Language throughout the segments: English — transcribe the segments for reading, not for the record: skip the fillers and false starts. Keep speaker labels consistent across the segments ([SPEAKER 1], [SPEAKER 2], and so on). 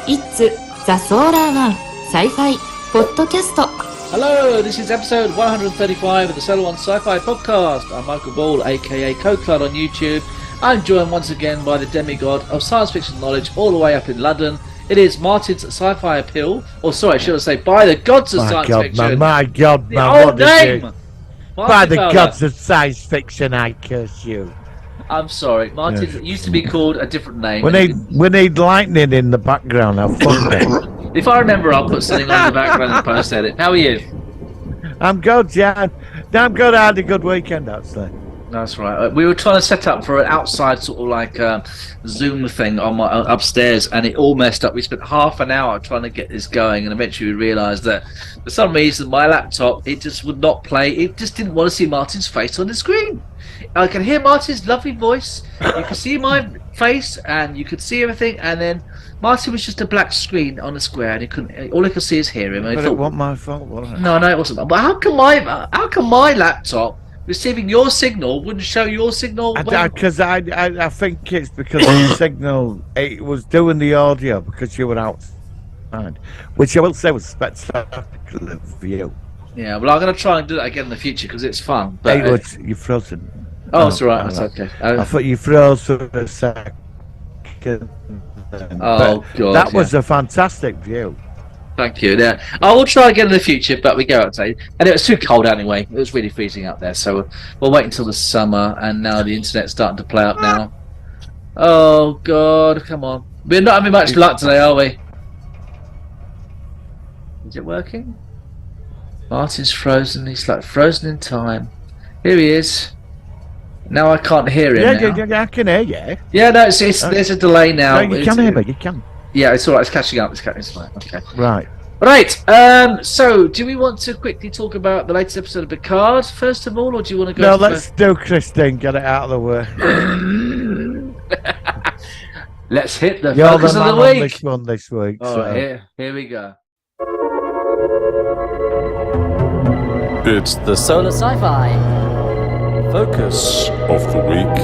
[SPEAKER 1] It's the Solar One Sci-Fi Podcast.
[SPEAKER 2] Hello, this is episode 135 of the Solar One Sci-Fi Podcast. I'm Michael Ball, aka Coquelin on YouTube. I'm joined once again by the demigod of science fiction knowledge all the way up in London. It is Martin's Sci-Fi Appeal, or sorry, should I say, by the gods of science fiction.
[SPEAKER 3] My God, man,
[SPEAKER 2] the old
[SPEAKER 3] what is
[SPEAKER 2] name!
[SPEAKER 3] it?
[SPEAKER 2] Martin
[SPEAKER 3] By the
[SPEAKER 2] Fowler.
[SPEAKER 3] gods of science fiction, I curse you.
[SPEAKER 2] I'm sorry, Martin.
[SPEAKER 3] Yes.
[SPEAKER 2] It used to be called a different name.
[SPEAKER 3] We need lightning in the background. How fun!
[SPEAKER 2] If I remember, I'll put something on the background and post edit. How are you?
[SPEAKER 3] I'm good, yeah. I'm good. I had a good weekend, actually.
[SPEAKER 2] That's right. We were trying to set up for an outside sort of like Zoom thing on my upstairs, and it all messed up. We spent half an hour trying to get this going, and eventually we realised that for some reason my laptop, it just would not play. It just didn't want to see Martin's face on the screen. I can hear Martin's lovely voice. You can see my face, and you could see everything, and then Martin was just a black screen on a square, and he couldn't. All I could see is hear him. And
[SPEAKER 3] But
[SPEAKER 2] I
[SPEAKER 3] it
[SPEAKER 2] thought,
[SPEAKER 3] wasn't my fault, was it?
[SPEAKER 2] no, it wasn't. But how come my laptop receiving your signal wouldn't show your signal?
[SPEAKER 3] Because I think it's because the signal, it was doing the audio because you were outside, which I will say was spectacular for you.
[SPEAKER 2] Yeah, well, I'm going to try and do that again in the future because it's fun. But
[SPEAKER 3] Hey, you're frozen.
[SPEAKER 2] oh, it's all right. That's okay.
[SPEAKER 3] I thought you froze for a second.
[SPEAKER 2] Oh, God.
[SPEAKER 3] That was a fantastic view.
[SPEAKER 2] Thank you. Yeah, I will try again in the future, but we go outside, and it was too cold anyway. It was really freezing out there, so we'll wait until the summer. And now the internet's starting to play up now. Oh God, come on! We're not having much luck today, are we? Is it working? Martin's frozen. He's like frozen in time. Here he is. Now I can't hear him.
[SPEAKER 3] Yeah, I can hear you.
[SPEAKER 2] Yeah, no, it's there's a delay now.
[SPEAKER 3] No, you can hear me. You can.
[SPEAKER 2] Yeah, it's all right. It's catching up. It's fine. Okay.
[SPEAKER 3] Right.
[SPEAKER 2] Right. So, do we want to quickly talk about the latest episode of Picard first of all, or do you want to go?
[SPEAKER 3] No, let's do Christine. Get it out of the way.
[SPEAKER 2] Let's hit the
[SPEAKER 3] You're
[SPEAKER 2] focus
[SPEAKER 3] the
[SPEAKER 2] of
[SPEAKER 3] man
[SPEAKER 2] the
[SPEAKER 3] on
[SPEAKER 2] week.
[SPEAKER 3] this one this week.
[SPEAKER 2] All
[SPEAKER 3] so.
[SPEAKER 2] right, here we go.
[SPEAKER 4] It's the
[SPEAKER 5] Solar Sci-Fi
[SPEAKER 4] focus of the week.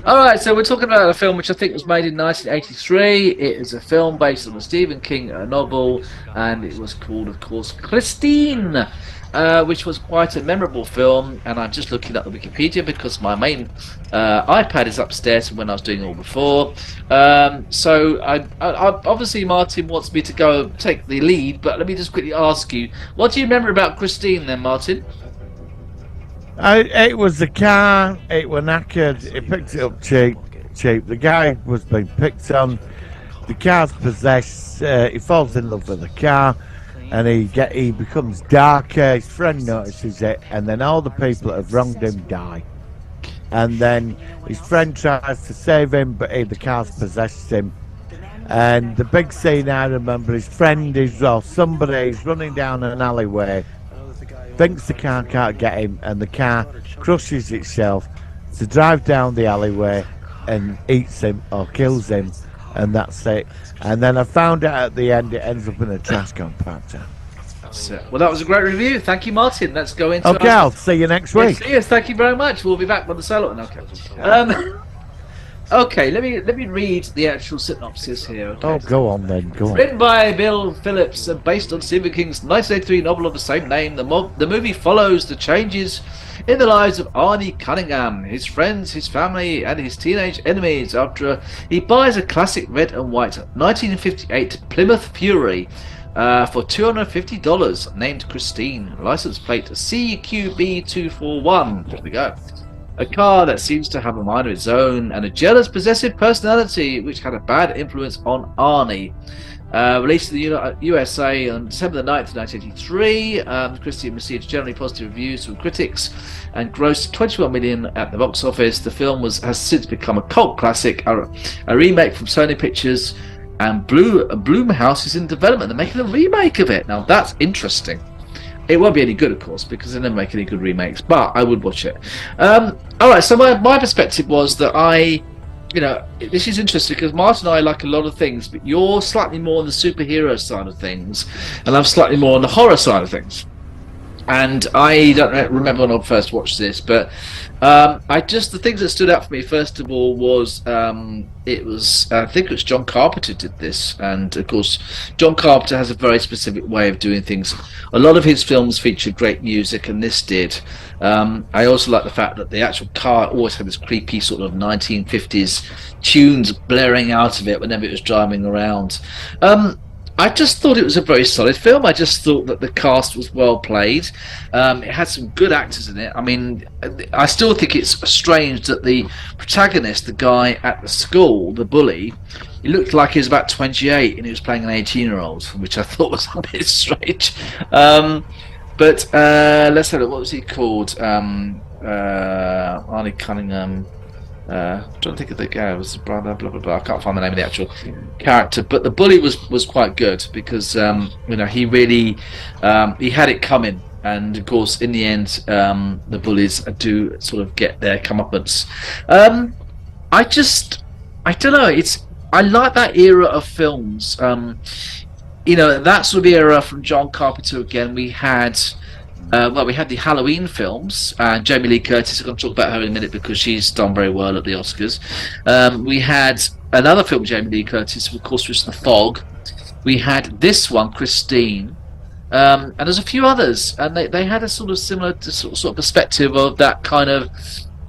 [SPEAKER 2] Alright, so we're talking about a film which I think was made in 1983. It is a film based on a Stephen King novel, and it was called, of course, Christine, which was quite a memorable film. And I'm just looking at the Wikipedia because my main iPad is upstairs from when I was doing it all before. So I obviously Martin wants me to go take the lead, but let me just quickly ask you, what do you remember about Christine then, Martin?
[SPEAKER 3] It was the car. It was knackered. He picked it up cheap. The guy was being picked on. The car's possessed. He falls in love with the car, and he becomes darker. His friend notices it, and then all the people that have wronged him die. And then his friend tries to save him, but the car's possessed him. And the big scene I remember, his friend is, or somebody is running down an alleyway, thinks the car can't get him, and the car crushes itself to drive down the alleyway and eats him or kills him, and that's it. And then I found out at the end it ends up in a trash compactor.
[SPEAKER 2] That's it. Well, that was a great review. Thank you, Martin. Let's go into
[SPEAKER 3] Okay, I'll see you next week.
[SPEAKER 2] Yes, thank you very much. We'll be back with the solo. Okay. Okay, let me read the actual synopsis here. Okay?
[SPEAKER 3] Oh, go on then, go on.
[SPEAKER 2] Written by Bill Phillips and based on Stephen King's 1983 novel of the same name, the movie follows the changes in the lives of Arnie Cunningham, his friends, his family, and his teenage enemies after he buys a classic red and white 1958 Plymouth Fury for $250, named Christine, license plate CQB241. There we go. A car that seems to have a mind of its own and a jealous, possessive personality which had a bad influence on Arnie. Released in the USA on December the 9th, 1983, Christine received generally positive reviews from critics and grossed $21 million at the box office. The film has since become a cult classic, a remake from Sony Pictures, and Blumhouse is in development. They're making a remake of it. Now that's interesting. It won't be any good, of course, because they never make any good remakes, but I would watch it. Alright, so my perspective was that this is interesting because Martin and I like a lot of things, but you're slightly more on the superhero side of things, and I'm slightly more on the horror side of things. And I don't remember when I first watched this, but the things that stood out for me first of all was I think it was John Carpenter did this, and of course John Carpenter has a very specific way of doing things. A lot of his films featured great music, and this did. I also like the fact that the actual car always had this creepy sort of 1950s tunes blaring out of it whenever it was driving around. I just thought it was a very solid film. I just thought that the cast was well played. It had some good actors in it. I mean, I still think it's strange that the protagonist, the guy at the school, the bully, he looked like he was about 28 and he was playing an 18-year-old, which I thought was a bit strange. But let's have a look. What was he called? Arnie Cunningham. Don't think of the guy. It was the brother. Blah blah blah. I can't find the name of the actual character, but the bully was quite good because he really he had it coming, and of course in the end the bullies do sort of get their comeuppance. I don't know. I like that era of films. That sort of era from John Carpenter again. We had the Halloween films, and Jamie Lee Curtis. I'm going to talk about her in a minute because she's done very well at the Oscars. We had another film, Jamie Lee Curtis, of course, was The Fog. We had this one, Christine, and there's a few others, and they had a sort of similar sort of perspective of that kind of,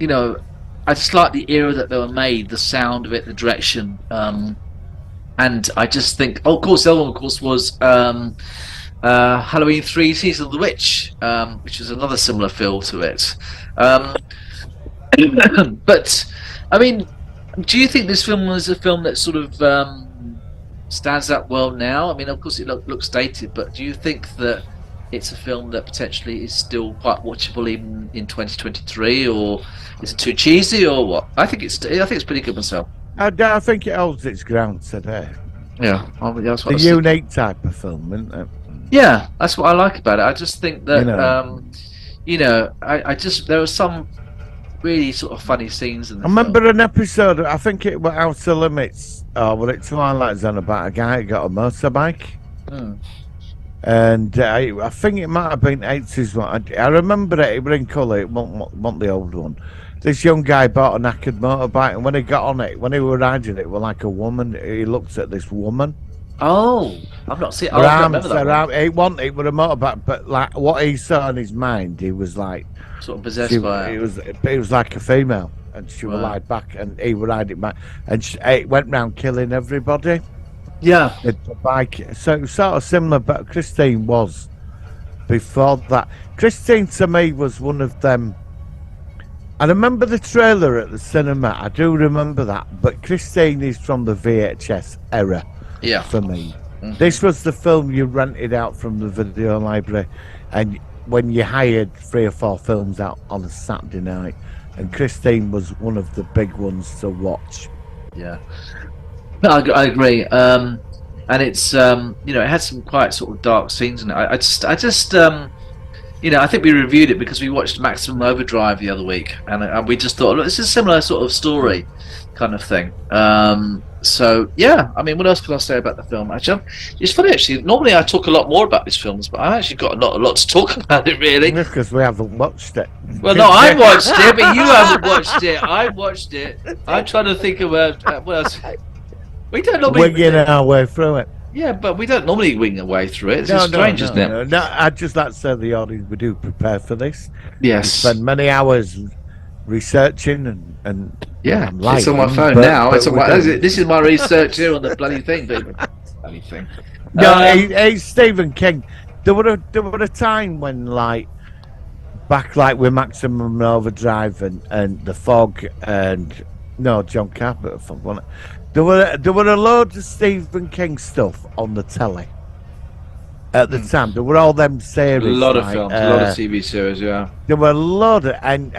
[SPEAKER 2] I just like the era that they were made, the sound of it, the direction, and I just think, of course, the other one, of course, was Halloween 3: Season of the Witch, which is another similar feel to it. But I mean, do you think this film was a film that sort of stands up well now? I mean, of course it looks dated, but do you think that it's a film that potentially is still quite watchable even in 2023, or is it too cheesy, or what? I think it's pretty good myself.
[SPEAKER 3] I think it holds its ground today.
[SPEAKER 2] Yeah, that's what
[SPEAKER 3] a unique type of film, isn't it?
[SPEAKER 2] Yeah, that's what I like about it. I just think that I just there were some really sort of funny scenes in the
[SPEAKER 3] I remember an episode, I think it was Outer Limits, or it Twilight Zone, about a guy who got a motorbike. And I think it might have been 80s one. I remember it was in colour, it wasn't the old one. This young guy bought a knackered motorbike, and when he got on it, when he was riding it, was like a woman. He looked at this woman.
[SPEAKER 2] Oh, I've not seen it. I remember that one.
[SPEAKER 3] It was a motorbike, but like what he saw in his mind, he was like
[SPEAKER 2] sort of possessed by it.
[SPEAKER 3] It was like a female, and she would lie back, and he would ride it back, and it went round killing everybody.
[SPEAKER 2] Yeah,
[SPEAKER 3] the bike. So it was sort of similar, but Christine was before that. Christine to me was one of them. I remember the trailer at the cinema. I do remember that, but Christine is from the VHS era.
[SPEAKER 2] Yeah,
[SPEAKER 3] for me, this was the film you rented out from the video library, and when you hired 3 or 4 films out on a Saturday night, and Christine was one of the big ones to watch.
[SPEAKER 2] Yeah, no, I agree. And it's it had some quite sort of dark scenes in it. I just I think we reviewed it because we watched Maximum Overdrive the other week, and we just thought, look, this is a similar sort of story kind of thing. So yeah, I mean, what else can I say about the film? Actually, it's funny actually. Normally, I talk a lot more about these films, but I actually got a lot to talk about it. Really,
[SPEAKER 3] because we haven't watched it.
[SPEAKER 2] Well, no, I watched it, but you haven't watched it. I watched it. I'm trying to think of what else. We don't normally
[SPEAKER 3] winging our way through it.
[SPEAKER 2] Yeah, but we don't normally wing our way through it. It's strange, isn't it?
[SPEAKER 3] No, I'd just like to say to the audience, we do prepare for this.
[SPEAKER 2] Yes.
[SPEAKER 3] We spend many hours researching and
[SPEAKER 2] yeah, it's on my phone now. This is my research here on the bloody thing, baby. Bloody thing.
[SPEAKER 3] No, it's Stephen King. There were a time when back with Maximum Overdrive and The Fog and John Carpenter film, wasn't it? There were a load of Stephen King stuff on the telly at the time. There were all them series.
[SPEAKER 2] A lot of films, a lot of TV series, yeah.
[SPEAKER 3] There were a lot of, and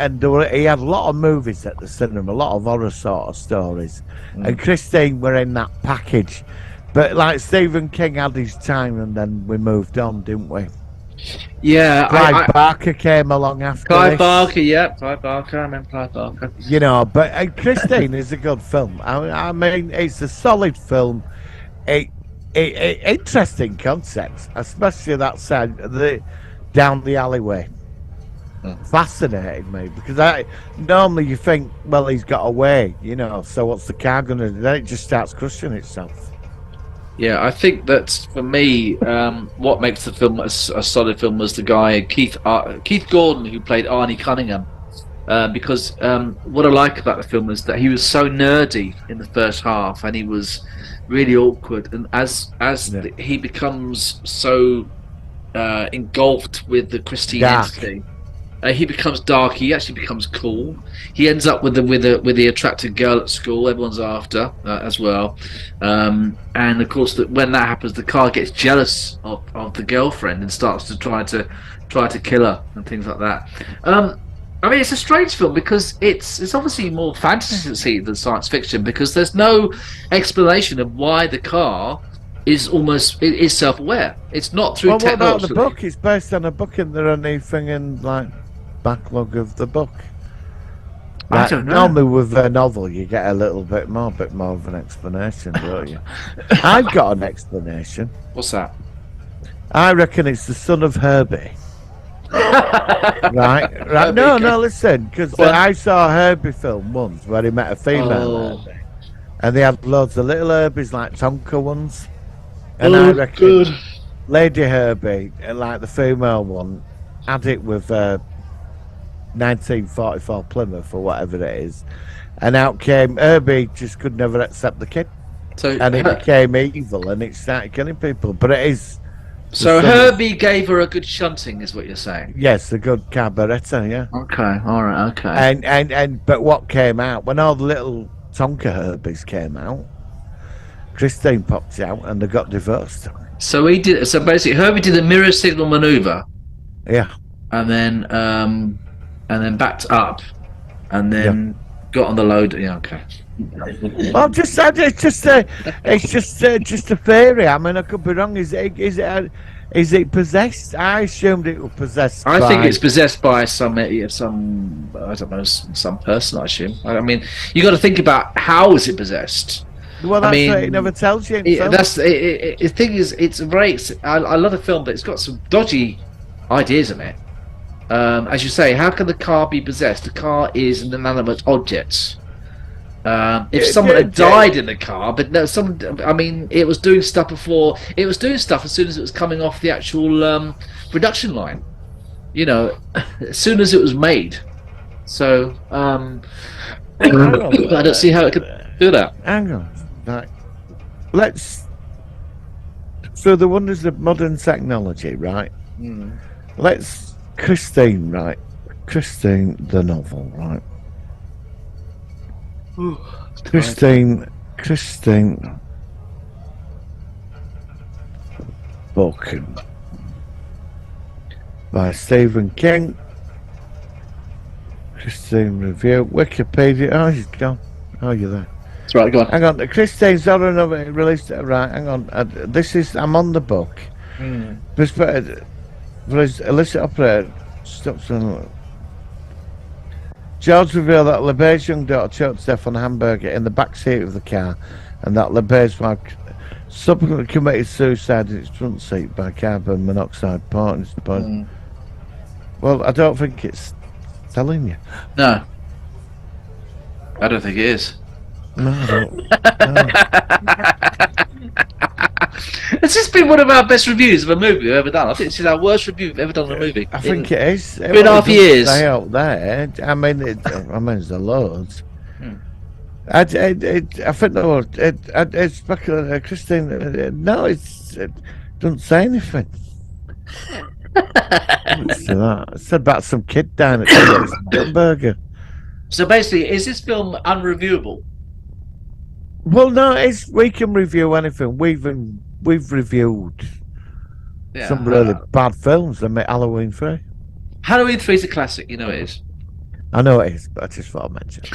[SPEAKER 3] he had a lot of movies at the cinema, a lot of horror sort of stories. And Christine were in that package. But Stephen King had his time, and then we moved on, didn't we?
[SPEAKER 2] Yeah,
[SPEAKER 3] Clive Barker came along after
[SPEAKER 2] Clive Barker, yeah, Clive Barker. I remember Clive Barker.
[SPEAKER 3] But Christine is a good film. I mean, it's a solid film. Interesting concepts, especially that side. The down the alleyway. Fascinated me because normally you think, well, he's got away, so what's the car going to do? Then it just starts crushing itself.
[SPEAKER 2] Yeah, I think that for me, what makes the film a solid film was the guy Keith Gordon, who played Arnie Cunningham. Because what I like about the film is that he was so nerdy in the first half, and he was really awkward. And as he becomes so engulfed with the Christine entity, he becomes dark. He actually becomes cool. He ends up with the attractive girl at school. Everyone's after as well. And of course, when that happens, the car gets jealous of the girlfriend and starts to try to kill her and things like that. I mean, it's a strange film because it's obviously more fantasy than science fiction, because there's no explanation of why the car is self-aware. It's not through technology.
[SPEAKER 3] What about the book? It's based on a book. Isn't there anything in backlog of the book?
[SPEAKER 2] I don't know.
[SPEAKER 3] Normally with a novel, you get a bit more of an explanation, don't you? I've got an explanation.
[SPEAKER 2] What's that?
[SPEAKER 3] I reckon it's the son of Herbie. right. No, listen, because I saw a Herbie film once where he met a female Herbie, and they had loads of little Herbies, like Tonka ones, and I reckon Lady Herbie, like the female one, had it with 1944 Plymouth or whatever it is, and out came Herbie. Just could never accept the kid, and it became evil, and it started killing people. But it is.
[SPEAKER 2] So Herbie gave her a good shunting, is what you're saying?
[SPEAKER 3] Yes, a good carburettor, yeah.
[SPEAKER 2] Okay, all right, okay.
[SPEAKER 3] And but what came out when all the little Tonka Herbies came out, Christine popped out and they got divorced.
[SPEAKER 2] So basically, Herbie did a mirror signal maneuver.
[SPEAKER 3] Yeah.
[SPEAKER 2] And then backed up, and then got on the load. Yeah, okay.
[SPEAKER 3] Well, it's just a theory. I mean, I could be wrong. Is it possessed? I assumed it was possessed.
[SPEAKER 2] I think it's possessed by some I don't know, some person. I assume. I mean, you got to think about how is it possessed.
[SPEAKER 3] Well, that's what it never tells you.
[SPEAKER 2] The thing is, it's I love the film, but it's got some dodgy ideas in it. As you say, how can the car be possessed? The car is an inanimate object. If someone had died in the car, but no, it was doing stuff before. It was doing stuff as soon as it was coming off the actual production line. As soon as it was made. So I don't see how it could do that.
[SPEAKER 3] Hang on, let's. So the wonders of modern technology, right? Let's Christine, right? Christine, the novel, right? Christine book by Stephen King. Christine review. Wikipedia. Oh, she's gone. Oh, you're there.
[SPEAKER 2] That's right. Go on.
[SPEAKER 3] Hang on. Christine's horror novel released. Right. Hang on. I'm on the book. Illicit operator. George revealed that LeBay's young daughter choked to death on a hamburger in the back seat of the car, and that LeBay's wife subsequently committed suicide in its front seat by carbon monoxide poisoning. Well, I don't think it's telling you.
[SPEAKER 2] No, I don't think it is.
[SPEAKER 3] No, I don't. No.
[SPEAKER 2] It's just been one of our best reviews of a movie we've ever done. I think it's our worst review we've ever done of a movie.
[SPEAKER 3] I think it is.
[SPEAKER 2] 3.5 years.
[SPEAKER 3] Stay out there. I mean, there's a loads. I think it's speculative. Christine. No, it doesn't say anything. It said about some kid down at the burger.
[SPEAKER 2] So basically, is this film unreviewable?
[SPEAKER 3] Well, no, we can review anything. We've reviewed some really bad films. Like Halloween 3.
[SPEAKER 2] Halloween 3 is a classic. You know it is.
[SPEAKER 3] I know it is, but I just thought I'd mention it.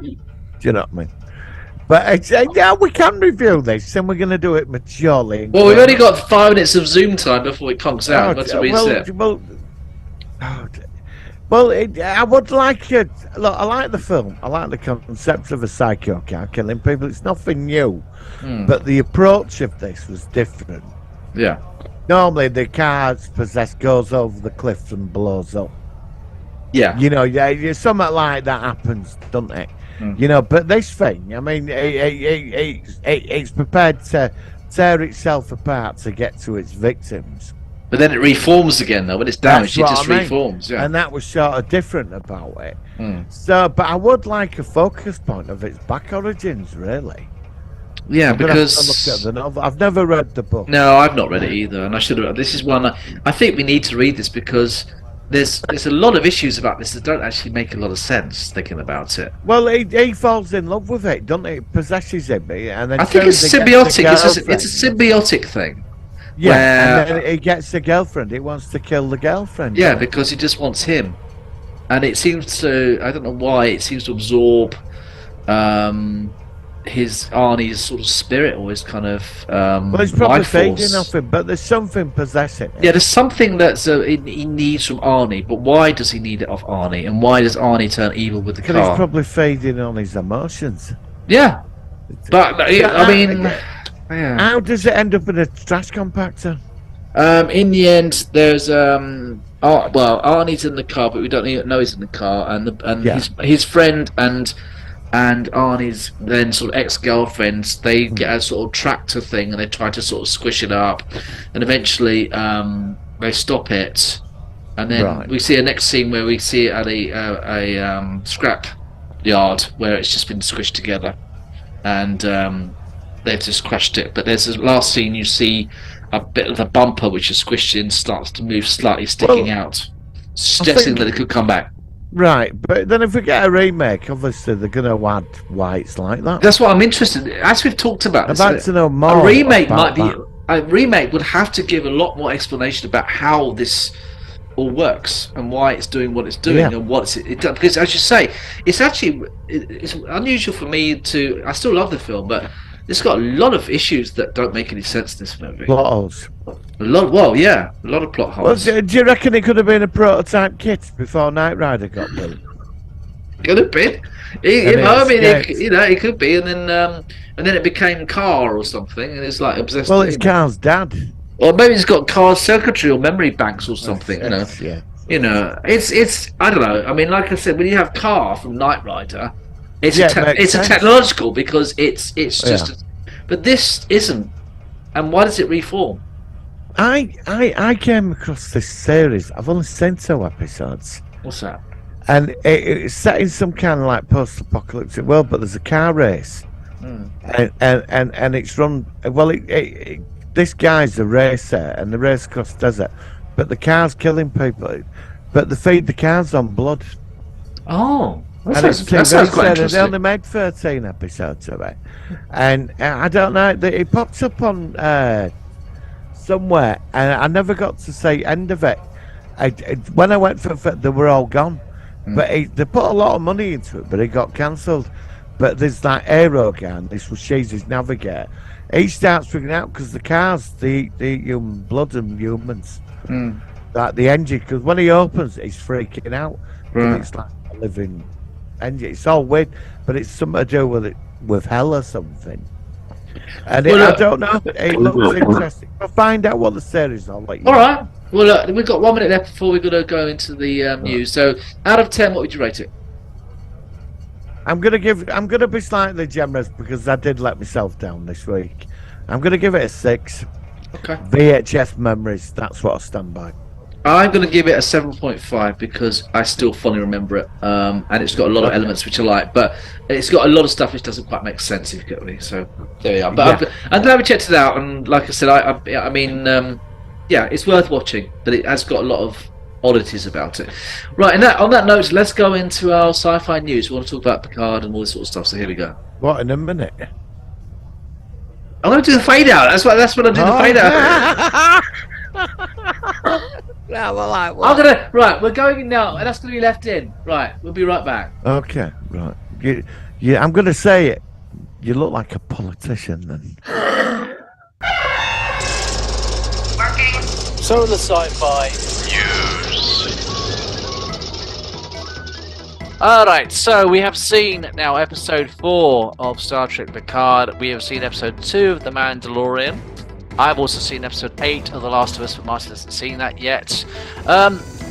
[SPEAKER 3] Do you know what I mean? But yeah, we can review this, and we're going to do it maturely.
[SPEAKER 2] Well, we've only got 5 minutes of Zoom time before it comes out. I would like it. Look, I like the film. I like the concept of a psycho car killing people. It's nothing new, but the approach of this was different. Yeah.
[SPEAKER 3] normally the car's possessed goes over the cliff and blows up.
[SPEAKER 2] Yeah.
[SPEAKER 3] You know, something like that happens, doesn't it?
[SPEAKER 2] Mm.
[SPEAKER 3] You know, but this thing, I mean, it's prepared to tear itself apart to get to its victims.
[SPEAKER 2] But then it reforms again, though. When it's damaged, it
[SPEAKER 3] That's
[SPEAKER 2] just
[SPEAKER 3] what I mean.
[SPEAKER 2] reforms. Yeah.
[SPEAKER 3] And that was sort of different about it.
[SPEAKER 2] Mm.
[SPEAKER 3] So, but I would like a focus point of its back origins, really.
[SPEAKER 2] Yeah,
[SPEAKER 3] I'm gonna have to
[SPEAKER 2] because
[SPEAKER 3] look at the novel. I've never read the book.
[SPEAKER 2] no, I've not read it either, and I should have. This is one I think we need to read this because there's a lot of issues about this that don't actually make a lot of sense thinking about it.
[SPEAKER 3] Well, he falls in love with it, doesn't he? It possesses him, and then
[SPEAKER 2] I think it's
[SPEAKER 3] soon he gets a
[SPEAKER 2] symbiotic. It's a
[SPEAKER 3] girlfriend.
[SPEAKER 2] symbiotic thing.
[SPEAKER 3] Yeah,
[SPEAKER 2] where-
[SPEAKER 3] and then he gets a girlfriend. He wants to kill the girlfriend.
[SPEAKER 2] Yeah, because he just wants him, and it seems to. I don't know why it seems to absorb his Arnie's sort of spirit or his kind of
[SPEAKER 3] well, he's probably
[SPEAKER 2] life force.
[SPEAKER 3] feeding off him, but there's something possessing him.
[SPEAKER 2] Yeah, there's something that's he needs from Arnie, but why does he need it off Arnie? And why does Arnie turn evil with the
[SPEAKER 3] Because he's
[SPEAKER 2] car?
[SPEAKER 3] probably feeding on his emotions.
[SPEAKER 2] Yeah, but I mean, yeah.
[SPEAKER 3] How does it end up in a trash compactor?
[SPEAKER 2] In the end, there's Arnie's in the car, but we don't even know he's in the car, and
[SPEAKER 3] Yeah.
[SPEAKER 2] his friend and Arnie's then sort of ex-girlfriends, they get a sort of tractor thing and they try to sort of squish it up, and eventually they stop it, and then
[SPEAKER 3] Right.
[SPEAKER 2] we see a next scene where we see it at a scrap yard where it's just been squished together, and they've just crushed it. But there's this last scene you see a bit of the bumper which is squished in starts to move slightly, sticking out, suggesting that it could come back.
[SPEAKER 3] Right, but then if we get a remake, obviously they're going to add why it's like that.
[SPEAKER 2] That's what I'm interested in. As we've talked about
[SPEAKER 3] I'd
[SPEAKER 2] this,
[SPEAKER 3] like to know more.
[SPEAKER 2] a remake
[SPEAKER 3] about
[SPEAKER 2] might be
[SPEAKER 3] that.
[SPEAKER 2] a remake would have to give a lot more explanation about how this all works and why it's doing what it's doing
[SPEAKER 3] Yeah.
[SPEAKER 2] and what it does. Because as you say, it's actually it's unusual for me to. I still love the film, but it's got a lot of issues that don't make any sense. This movie,
[SPEAKER 3] Plot holes.
[SPEAKER 2] a lot. Well, yeah, a lot of plot
[SPEAKER 3] Well,
[SPEAKER 2] holes.
[SPEAKER 3] do you reckon it could have been a prototype kit before Knight Rider got built?
[SPEAKER 2] Could have been.
[SPEAKER 3] And
[SPEAKER 2] It could be, and then it became Car or something, and it's like obsessed.
[SPEAKER 3] Well,
[SPEAKER 2] with
[SPEAKER 3] it's
[SPEAKER 2] him.
[SPEAKER 3] Carl's dad.
[SPEAKER 2] Or maybe it's got Car's circuitry or memory banks or something.
[SPEAKER 3] Yeah.
[SPEAKER 2] It's. I don't know. I mean, like I said, when you have Car from Knight Rider, it's
[SPEAKER 3] Yeah,
[SPEAKER 2] a
[SPEAKER 3] makes sense.
[SPEAKER 2] technological because it's just.
[SPEAKER 3] Yeah.
[SPEAKER 2] But this isn't. And why does it reform?
[SPEAKER 3] I came across this series. I've only seen 2 episodes.
[SPEAKER 2] What's that?
[SPEAKER 3] And it's set in some kind of like post-apocalyptic world, but there's a car race, and it's run. Well, this guy's a racer, and the race across the desert, but the car's killing people. But they feed the cars on blood,
[SPEAKER 2] Oh,
[SPEAKER 3] and
[SPEAKER 2] that
[SPEAKER 3] it's
[SPEAKER 2] sounds quite
[SPEAKER 3] they
[SPEAKER 2] interesting.
[SPEAKER 3] only made 13 episodes of it, and I don't know. It pops up on somewhere, and I never got to see end of it. When I went for they were all gone. But they put a lot of money into it, but it got cancelled. But there's that aero guy, and this was Shazy's navigator. He starts figuring out because the cars, they eat human blood and humans. Like the engine, because when he opens it, he's freaking out.
[SPEAKER 2] Right.
[SPEAKER 3] And it's like a living engine. It's all weird, but it's something to do with hell or something. And I don't know. It looks interesting. I'll find out what the series is. I'll let you
[SPEAKER 2] All
[SPEAKER 3] know.
[SPEAKER 2] right. Well, look, we've got 1 minute left before we're going to go into the news. So, out of 10, what would you rate it?
[SPEAKER 3] I'm gonna be slightly generous because I did let myself down this week. I'm gonna give it a 6.
[SPEAKER 2] Okay.
[SPEAKER 3] VHS memories, that's what I stand by.
[SPEAKER 2] I'm going to give it a 7.5 because I still fully remember it, and it's got a lot of elements which I like, but it's got a lot of stuff which doesn't quite make sense, if you get me. So there we are. But I'm glad we checked it out, and like I said, I mean, yeah, it's worth watching, but it has got a lot of oddities about it. Right, and on that note, let's go into our sci-fi news. We want to talk about Picard and all this sort of stuff. So here we go.
[SPEAKER 3] What, in a minute?
[SPEAKER 2] I'm going to do the fade out. That's what I do the fade out. Right, we're going in now, and that's going to be left in. Right, we'll be right back.
[SPEAKER 3] Okay, right. I'm gonna say it. You look like a politician then.
[SPEAKER 5] So the sci-fi
[SPEAKER 2] Alright, so we have seen now episode 4 of Star Trek Picard. We have seen episode 2 of The Mandalorian. I've also seen episode 8 of The Last of Us, but Martin hasn't seen that yet.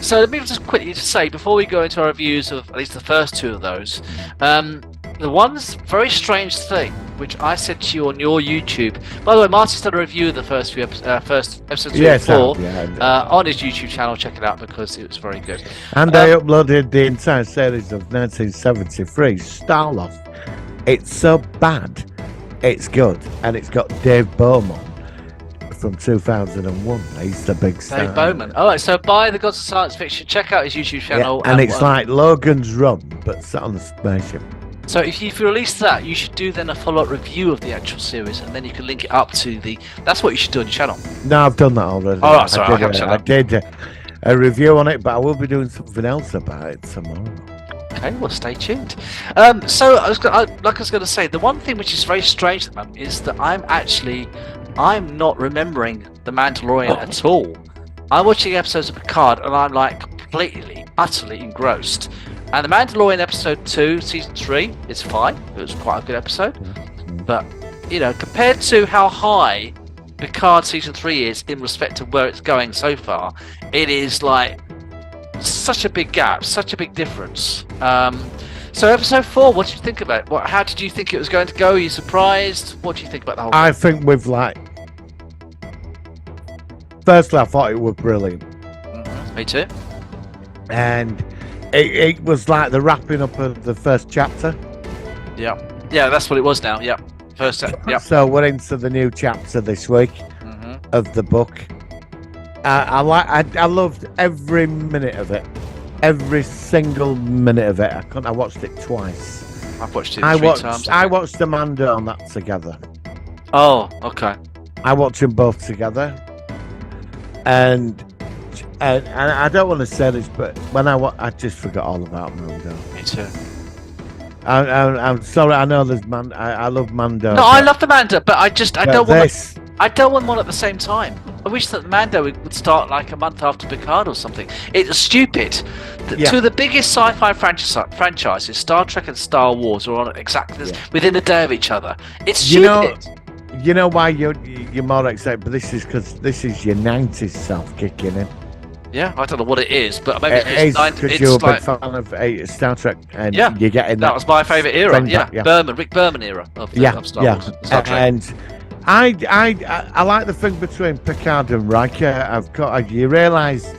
[SPEAKER 2] So let me just quickly say, before we go into our reviews of at least the first 2 of those, the one very strange thing, which I said to you on your YouTube. By the way, Martin's done a review of the first episodes 3 and 4 on his YouTube channel. Check it out because it was very good.
[SPEAKER 3] And I uploaded the entire series of 1973, Starlost. It's so bad, it's good, and it's got Dave Bowman from 2001. He's the big star.
[SPEAKER 2] Dave Bowman. All right, so by the Gods of Science Fiction, check out his YouTube channel.
[SPEAKER 3] And it's like Logan's Run, but set on a spaceship.
[SPEAKER 2] So if you release that, you should do then a follow-up review of the actual series, and then you can link it up to the. That's what you should do on your channel.
[SPEAKER 3] No, I've done that already.
[SPEAKER 2] Oh, right, sorry,
[SPEAKER 3] I did a review on it, but I will be doing something else about it tomorrow.
[SPEAKER 2] Okay, well, stay tuned. So like I was going to say, the one thing which is very strange at the moment is that I'm not remembering The Mandalorian at all. I'm watching episodes of Picard, and I'm like completely, utterly engrossed. And The Mandalorian episode 2, season 3, is fine. It was quite a good episode. But, compared to how high Picard season 3 is in respect of where it's going so far, it is like such a big gap, such a big difference. So episode 4, what did you think about it? How did you think it was going to go? Are you surprised? What do you think about the whole thing?
[SPEAKER 3] I think firstly, I thought it was brilliant.
[SPEAKER 2] Me too.
[SPEAKER 3] And it was like the wrapping up of the first chapter.
[SPEAKER 2] Yeah, that's what it was now. Yeah, first. Yeah.
[SPEAKER 3] So we're into the new chapter this week of the book. I loved every minute of it, every single minute of it. I watched it twice.
[SPEAKER 2] I've watched it 3 times.
[SPEAKER 3] I watched the Mando on that together.
[SPEAKER 2] Oh, okay.
[SPEAKER 3] I watched them both together, and I don't want to say this, but when I just forgot all about Mando.
[SPEAKER 2] Me too.
[SPEAKER 3] I'm sorry. I know there's I love Mando.
[SPEAKER 2] No, I love the Mando, but I don't want one at the same time. I wish that the Mando would start like a month after Picard or something. It's stupid. Two of the biggest sci-fi franchises, Star Trek and Star Wars, are on exactly within a day of each other. It's stupid.
[SPEAKER 3] You know why you're more excited? But this is because this is your 90s self kicking in.
[SPEAKER 2] Yeah, I don't know what it is, but maybe
[SPEAKER 3] it's because you're a big fan of Star Trek, and you're getting
[SPEAKER 2] that was my favourite era. Rick Berman era of Star Wars. Star Trek.
[SPEAKER 3] And I like the thing between Picard and Riker. You realise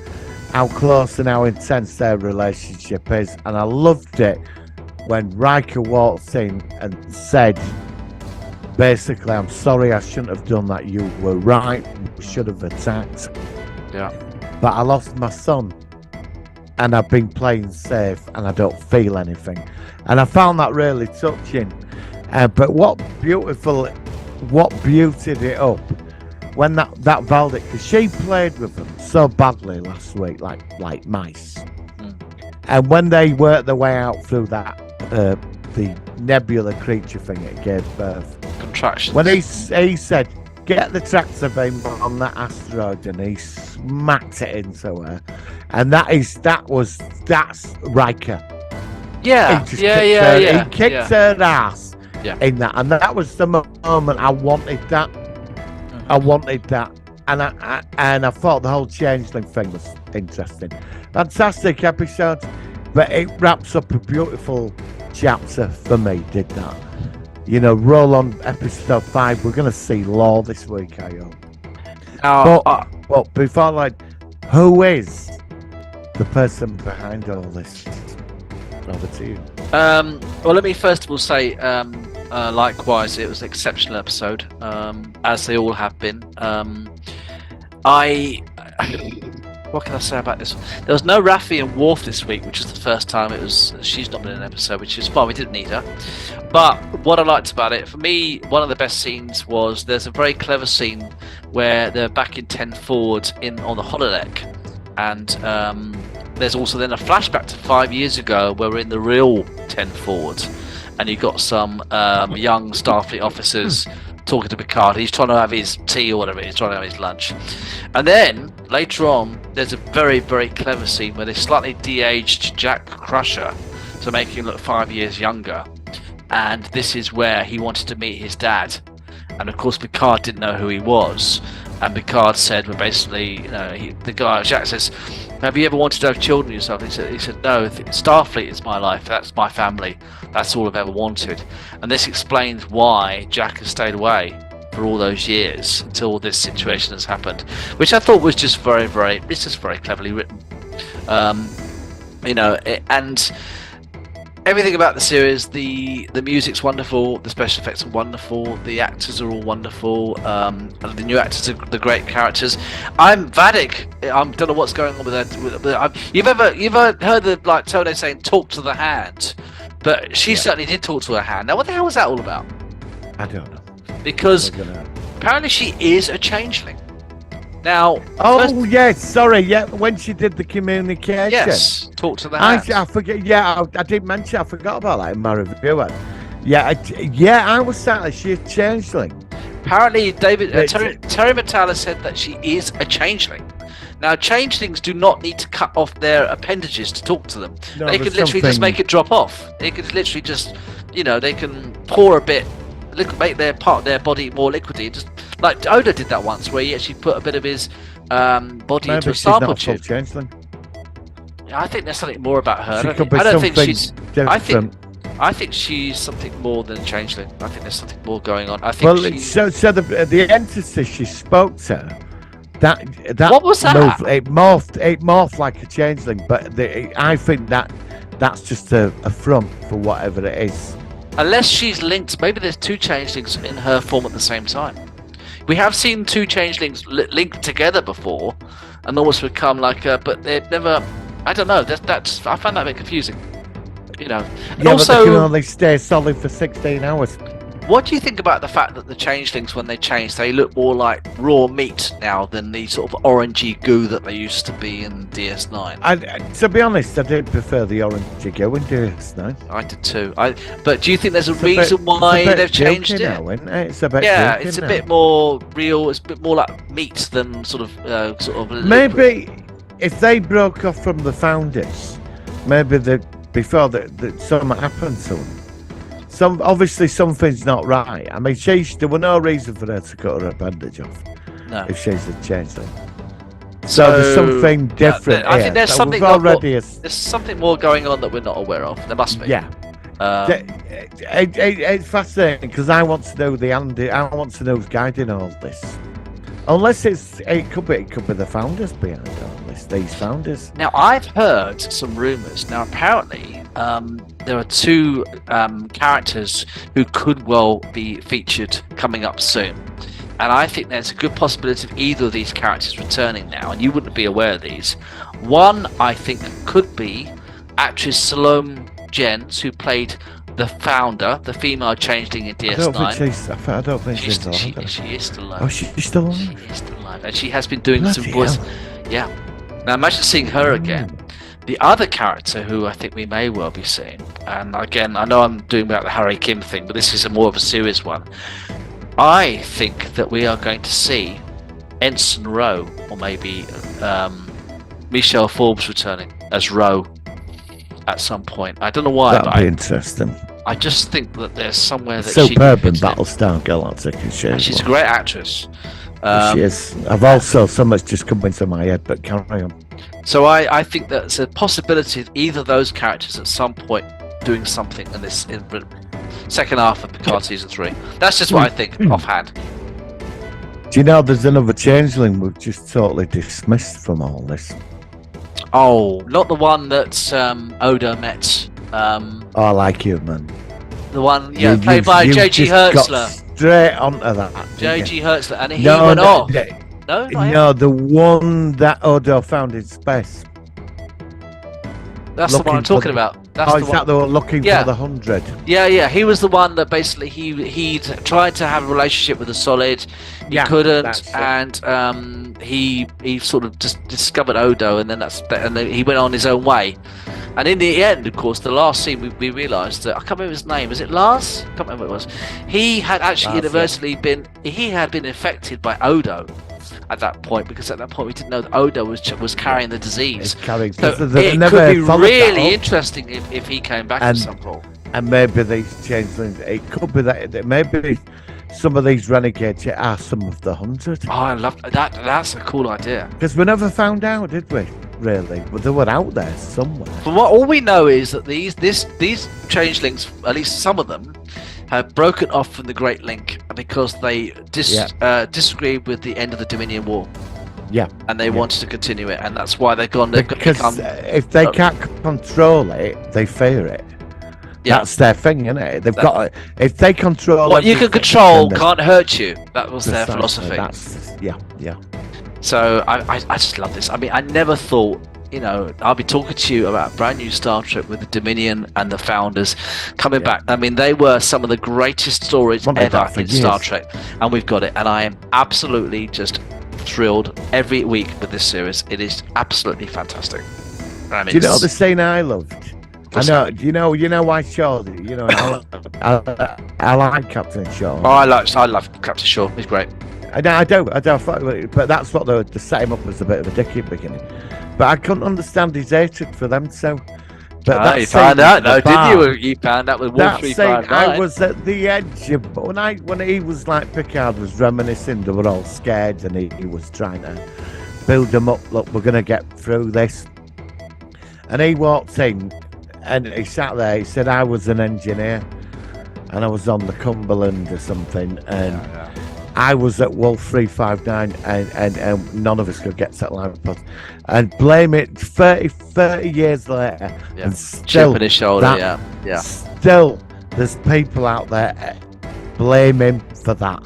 [SPEAKER 3] how close and how intense their relationship is, and I loved it when Riker walked in and said, basically, "I'm sorry, I shouldn't have done that. You were right. We should have attacked."
[SPEAKER 2] Yeah.
[SPEAKER 3] But I lost my son, and I've been playing safe, and I don't feel anything. And I found that really touching. But what beautied it up when that Valdic, because she played with them so badly last week, like mice. And when they worked their way out through that, the nebula creature thing it gave birth.
[SPEAKER 2] Contractions.
[SPEAKER 3] When he said, "Get the tractor beam on that asteroid," and he smacked it into her, and that's Riker. He kicked her ass in that, and that was the moment I wanted that. I wanted that, and I thought the whole changeling thing was interesting. Fantastic episode, but it wraps up a beautiful chapter for me. Did that? Roll on episode 5. We're going to see Law this week, I hope. But before who is the person behind all this? Over to you.
[SPEAKER 2] Well, let me first of all say, likewise, it was an exceptional episode, as they all have been. What can I say about this one? There was no Raffi and Worf this week, which is the first time she's not been in an episode, which is fine. We didn't need her. But what I liked about it, for me, one of the best scenes was there's a very clever scene where they're back in 10 Forward on the holodeck, and there's also then a flashback to 5 years ago where we're in the real 10 Forward, and you've got some young Starfleet officers talking to Picard. He's trying to have his tea or whatever. He's trying to have his lunch. And then later on, there's a very, very clever scene where they slightly de-aged Jack Crusher to make him look 5 years younger. And this is where he wanted to meet his dad. And of course, Picard didn't know who he was. And Picard said, well, basically, the guy, Jack says, have you ever wanted to have children yourself? He said, no, Starfleet is my life, that's my family, that's all I've ever wanted. And this explains why Jack has stayed away for all those years until this situation has happened, which I thought was just it's just very cleverly written. And everything about the series, the music's wonderful, the special effects are wonderful, the actors are all wonderful, and the new actors are the great characters. Vadic. I don't know what's going on with that. You've ever heard of like Tone saying "talk to the hand," but she certainly did talk to her hand. Now, what the hell was that all about?
[SPEAKER 3] I don't know.
[SPEAKER 2] Because apparently she is a changeling. Now, when she did the communication. Yes, talk to the hand.
[SPEAKER 3] I forget. Yeah, I did mention. I forgot about that in my review. I was certainly she's a changeling.
[SPEAKER 2] Apparently, Terry Matalas said that she is a changeling. Now, changelings do not need to cut off their appendages to talk to them.
[SPEAKER 3] No,
[SPEAKER 2] they can literally just make it drop off. They could literally just, they can pour a bit, make their part of their body more liquidy. Just like Odo did that once, where he actually put a bit of his body into a sample tube.
[SPEAKER 3] Changeling.
[SPEAKER 2] I think there's something more about her.
[SPEAKER 3] I don't think she's different.
[SPEAKER 2] I think she's something more than a changeling. I think there's something more going on. I think
[SPEAKER 3] the entity she spoke to, that
[SPEAKER 2] what was that?
[SPEAKER 3] It morphed like a changeling, but I think that's just a front for whatever it is.
[SPEAKER 2] Unless she's linked, maybe there's two changelings in her form at the same time. We have seen two changelings linked together before, and almost become like but they've never. I don't know. I find that a bit confusing. And also,
[SPEAKER 3] but they can only stay solid for 16 hours.
[SPEAKER 2] What do you think about the fact that the changelings, when they change, they look more like raw meat now than the sort of orangey goo that they used to be in DS9?
[SPEAKER 3] To be honest, I did prefer the orangey goo in DS9.
[SPEAKER 2] I did too. But do you think there's a reason why they've changed it?
[SPEAKER 3] Now, isn't it? It's a bit
[SPEAKER 2] it's a bit more real. It's a bit more like meat than sort of.
[SPEAKER 3] Maybe if they broke off from the founders, maybe before that something happened to them. Obviously something's not right. I mean, there was no reason for her to cut her appendage off. No. If she's a changeling. So there's something different.
[SPEAKER 2] I think there's something there's something more going on that we're not aware of. There must be.
[SPEAKER 3] Yeah. It's fascinating because I want to know I want to know who's guiding all this. Unless it could be the founders behind all this. These founders.
[SPEAKER 2] Now I've heard some rumours. Now apparently. There are two characters who could well be featured coming up soon, and I think there's a good possibility of either of these characters returning now, and you wouldn't be aware of these. One, I think, could be actress Salome Jens, who played the founder, the female changeling in DS9.
[SPEAKER 3] I don't think she's alive.
[SPEAKER 2] She is still alive.
[SPEAKER 3] Oh, she's still alive?
[SPEAKER 2] She is still alive, and she has been doing some voice. Yeah. Now imagine seeing her again. The other character who I think we may well be seeing, and again, I know I'm doing about the Harry Kim thing, but this is more of a serious one. I think that we are going to see Ensign Ro, or maybe Michelle Forbes returning as Ro at some point. I don't know why.
[SPEAKER 3] That'd be interesting.
[SPEAKER 2] I just think that there's somewhere that
[SPEAKER 3] superb in Battlestar Galactica.
[SPEAKER 2] She's a great actress.
[SPEAKER 3] She is. I've also so much just come into my head, but carry on.
[SPEAKER 2] So I think there's a possibility of either of those characters at some point doing something in the second half of Picard Season 3. That's just what I think, offhand.
[SPEAKER 3] Do you know there's another changeling we've just totally dismissed from all this?
[SPEAKER 2] Oh, not the one that Odo met.
[SPEAKER 3] I like you, man.
[SPEAKER 2] The one, played by J.G. Hertzler.
[SPEAKER 3] Straight onto that.
[SPEAKER 2] J.G. Hertzler, and he went off. No,
[SPEAKER 3] the one that Odo found in space.
[SPEAKER 2] That's the one I'm talking about.
[SPEAKER 3] Is that the one looking for the 100?
[SPEAKER 2] Yeah. He was the one that basically he'd tried to have a relationship with the Solid. He couldn't, and he sort of just discovered Odo, and then he went on his own way. And in the end, of course, the last scene we realised that I can't remember his name. Was it Lars? I can't remember what it was. He had actually inadvertently been infected by Odo. At that point, because at that point we didn't know that Odo was carrying the disease. So it could be really interesting if he came back at some point.
[SPEAKER 3] And maybe these changelings, it could be that maybe some of these renegades are some of the 100.
[SPEAKER 2] Oh, I love that. That's a cool idea.
[SPEAKER 3] Because we never found out, did we? Really? But they were out there somewhere.
[SPEAKER 2] From what all we know is that these changelings, at least some of them, have broken off from the Great Link because they disagreed with the end of the Dominion War.
[SPEAKER 3] Yeah.
[SPEAKER 2] And they wanted to continue it, and that's why they've gone.
[SPEAKER 3] Because if they can't control it, they fear it.
[SPEAKER 2] Yeah.
[SPEAKER 3] That's their thing, isn't it? They've got if they control
[SPEAKER 2] what you can
[SPEAKER 3] everything,
[SPEAKER 2] control
[SPEAKER 3] then
[SPEAKER 2] can't hurt you. That was their
[SPEAKER 3] precisely,
[SPEAKER 2] philosophy.
[SPEAKER 3] Yeah.
[SPEAKER 2] So I just love this. I mean, I never thought, I'll be talking to you about a brand new Star Trek with the Dominion and the Founders coming back. I mean, they were some of the greatest stories ever in Star Trek, and we've got it. And I am absolutely just thrilled every week with this series. It is absolutely fantastic. I mean,
[SPEAKER 3] do you know the scene I loved? I know. Do you know why Shaw? I like Captain Shaw.
[SPEAKER 2] Oh, I love Captain Shaw. He's great.
[SPEAKER 3] I do, but that's what they set him up as a bit of a dick in the beginning. But I couldn't understand his hatred for them, so. But
[SPEAKER 2] you found out, though, did you? You found out with War 359.
[SPEAKER 3] I was at the edge of, when he was like, Picard was reminiscing, they were all scared, and he was trying to build them up. Look, we're going to get through this. And he walked in, and he sat there. He said, I was an engineer, and I was on the Cumberland or something, and I was at Wolf 359, and none of us could get to that line of post. And blame it 30 years later, and still,
[SPEAKER 2] chip in his shoulder,
[SPEAKER 3] still, there's people out there blame him for that.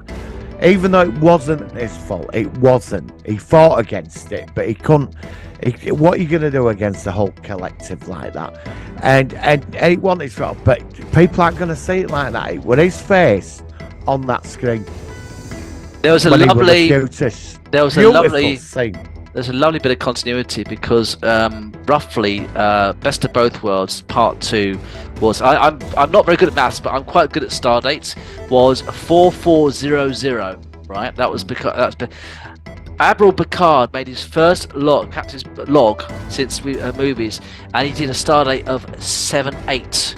[SPEAKER 3] Even though it wasn't his fault, it wasn't. He fought against it, but he couldn't. What are you going to do against the whole collective like that? And he wanted to, but people aren't going to see it like that. With his face on that screen.
[SPEAKER 2] There's a lovely
[SPEAKER 3] scene.
[SPEAKER 2] There's a lovely bit of continuity because roughly Best of Both Worlds Part 2 was I'm not very good at maths, but I'm quite good at star dates. Was 4400, right? That was because Admiral Picard made his first captain's log since movies, and he did a star date of 78.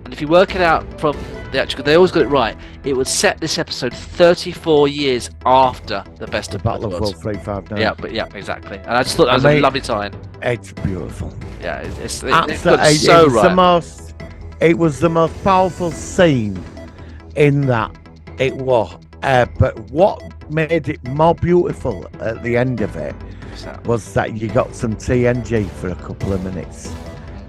[SPEAKER 2] And if you work it out from the actual, they always got it right. It would set this episode 34 years after the Best of Both
[SPEAKER 3] Battle of
[SPEAKER 2] Worlds.
[SPEAKER 3] World 359.
[SPEAKER 2] Yeah, exactly. And I just thought that was a lovely time.
[SPEAKER 3] It's beautiful.
[SPEAKER 2] Yeah, it's
[SPEAKER 3] so right. It was the most powerful scene in that. It was. But what made it more beautiful at the end of it was that you got some TNG for a couple of minutes.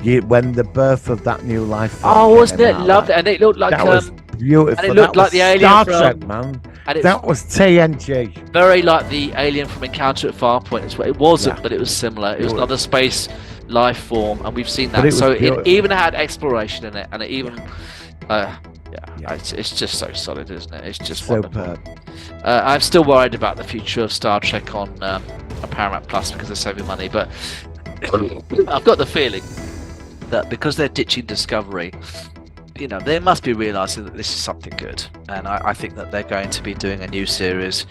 [SPEAKER 3] When the birth of that new life form.
[SPEAKER 2] Oh, wasn't it lovely? And it looked like
[SPEAKER 3] that was beautiful.
[SPEAKER 2] And it looked like the alien
[SPEAKER 3] Star
[SPEAKER 2] from
[SPEAKER 3] Trek, man.
[SPEAKER 2] And
[SPEAKER 3] that was TNG.
[SPEAKER 2] Very like the alien from Encounter at Farpoint. It wasn't, but it was similar. It was another space life form, and we've seen that. So it even had exploration in it, and it even, it's just so solid, isn't it? It's just wonderful. I'm still worried about the future of Star Trek on Paramount Plus because they're saving money, but I've got the feeling that because they're ditching Discovery, they must be realising that this is something good, and I think that they're going to be doing a new series.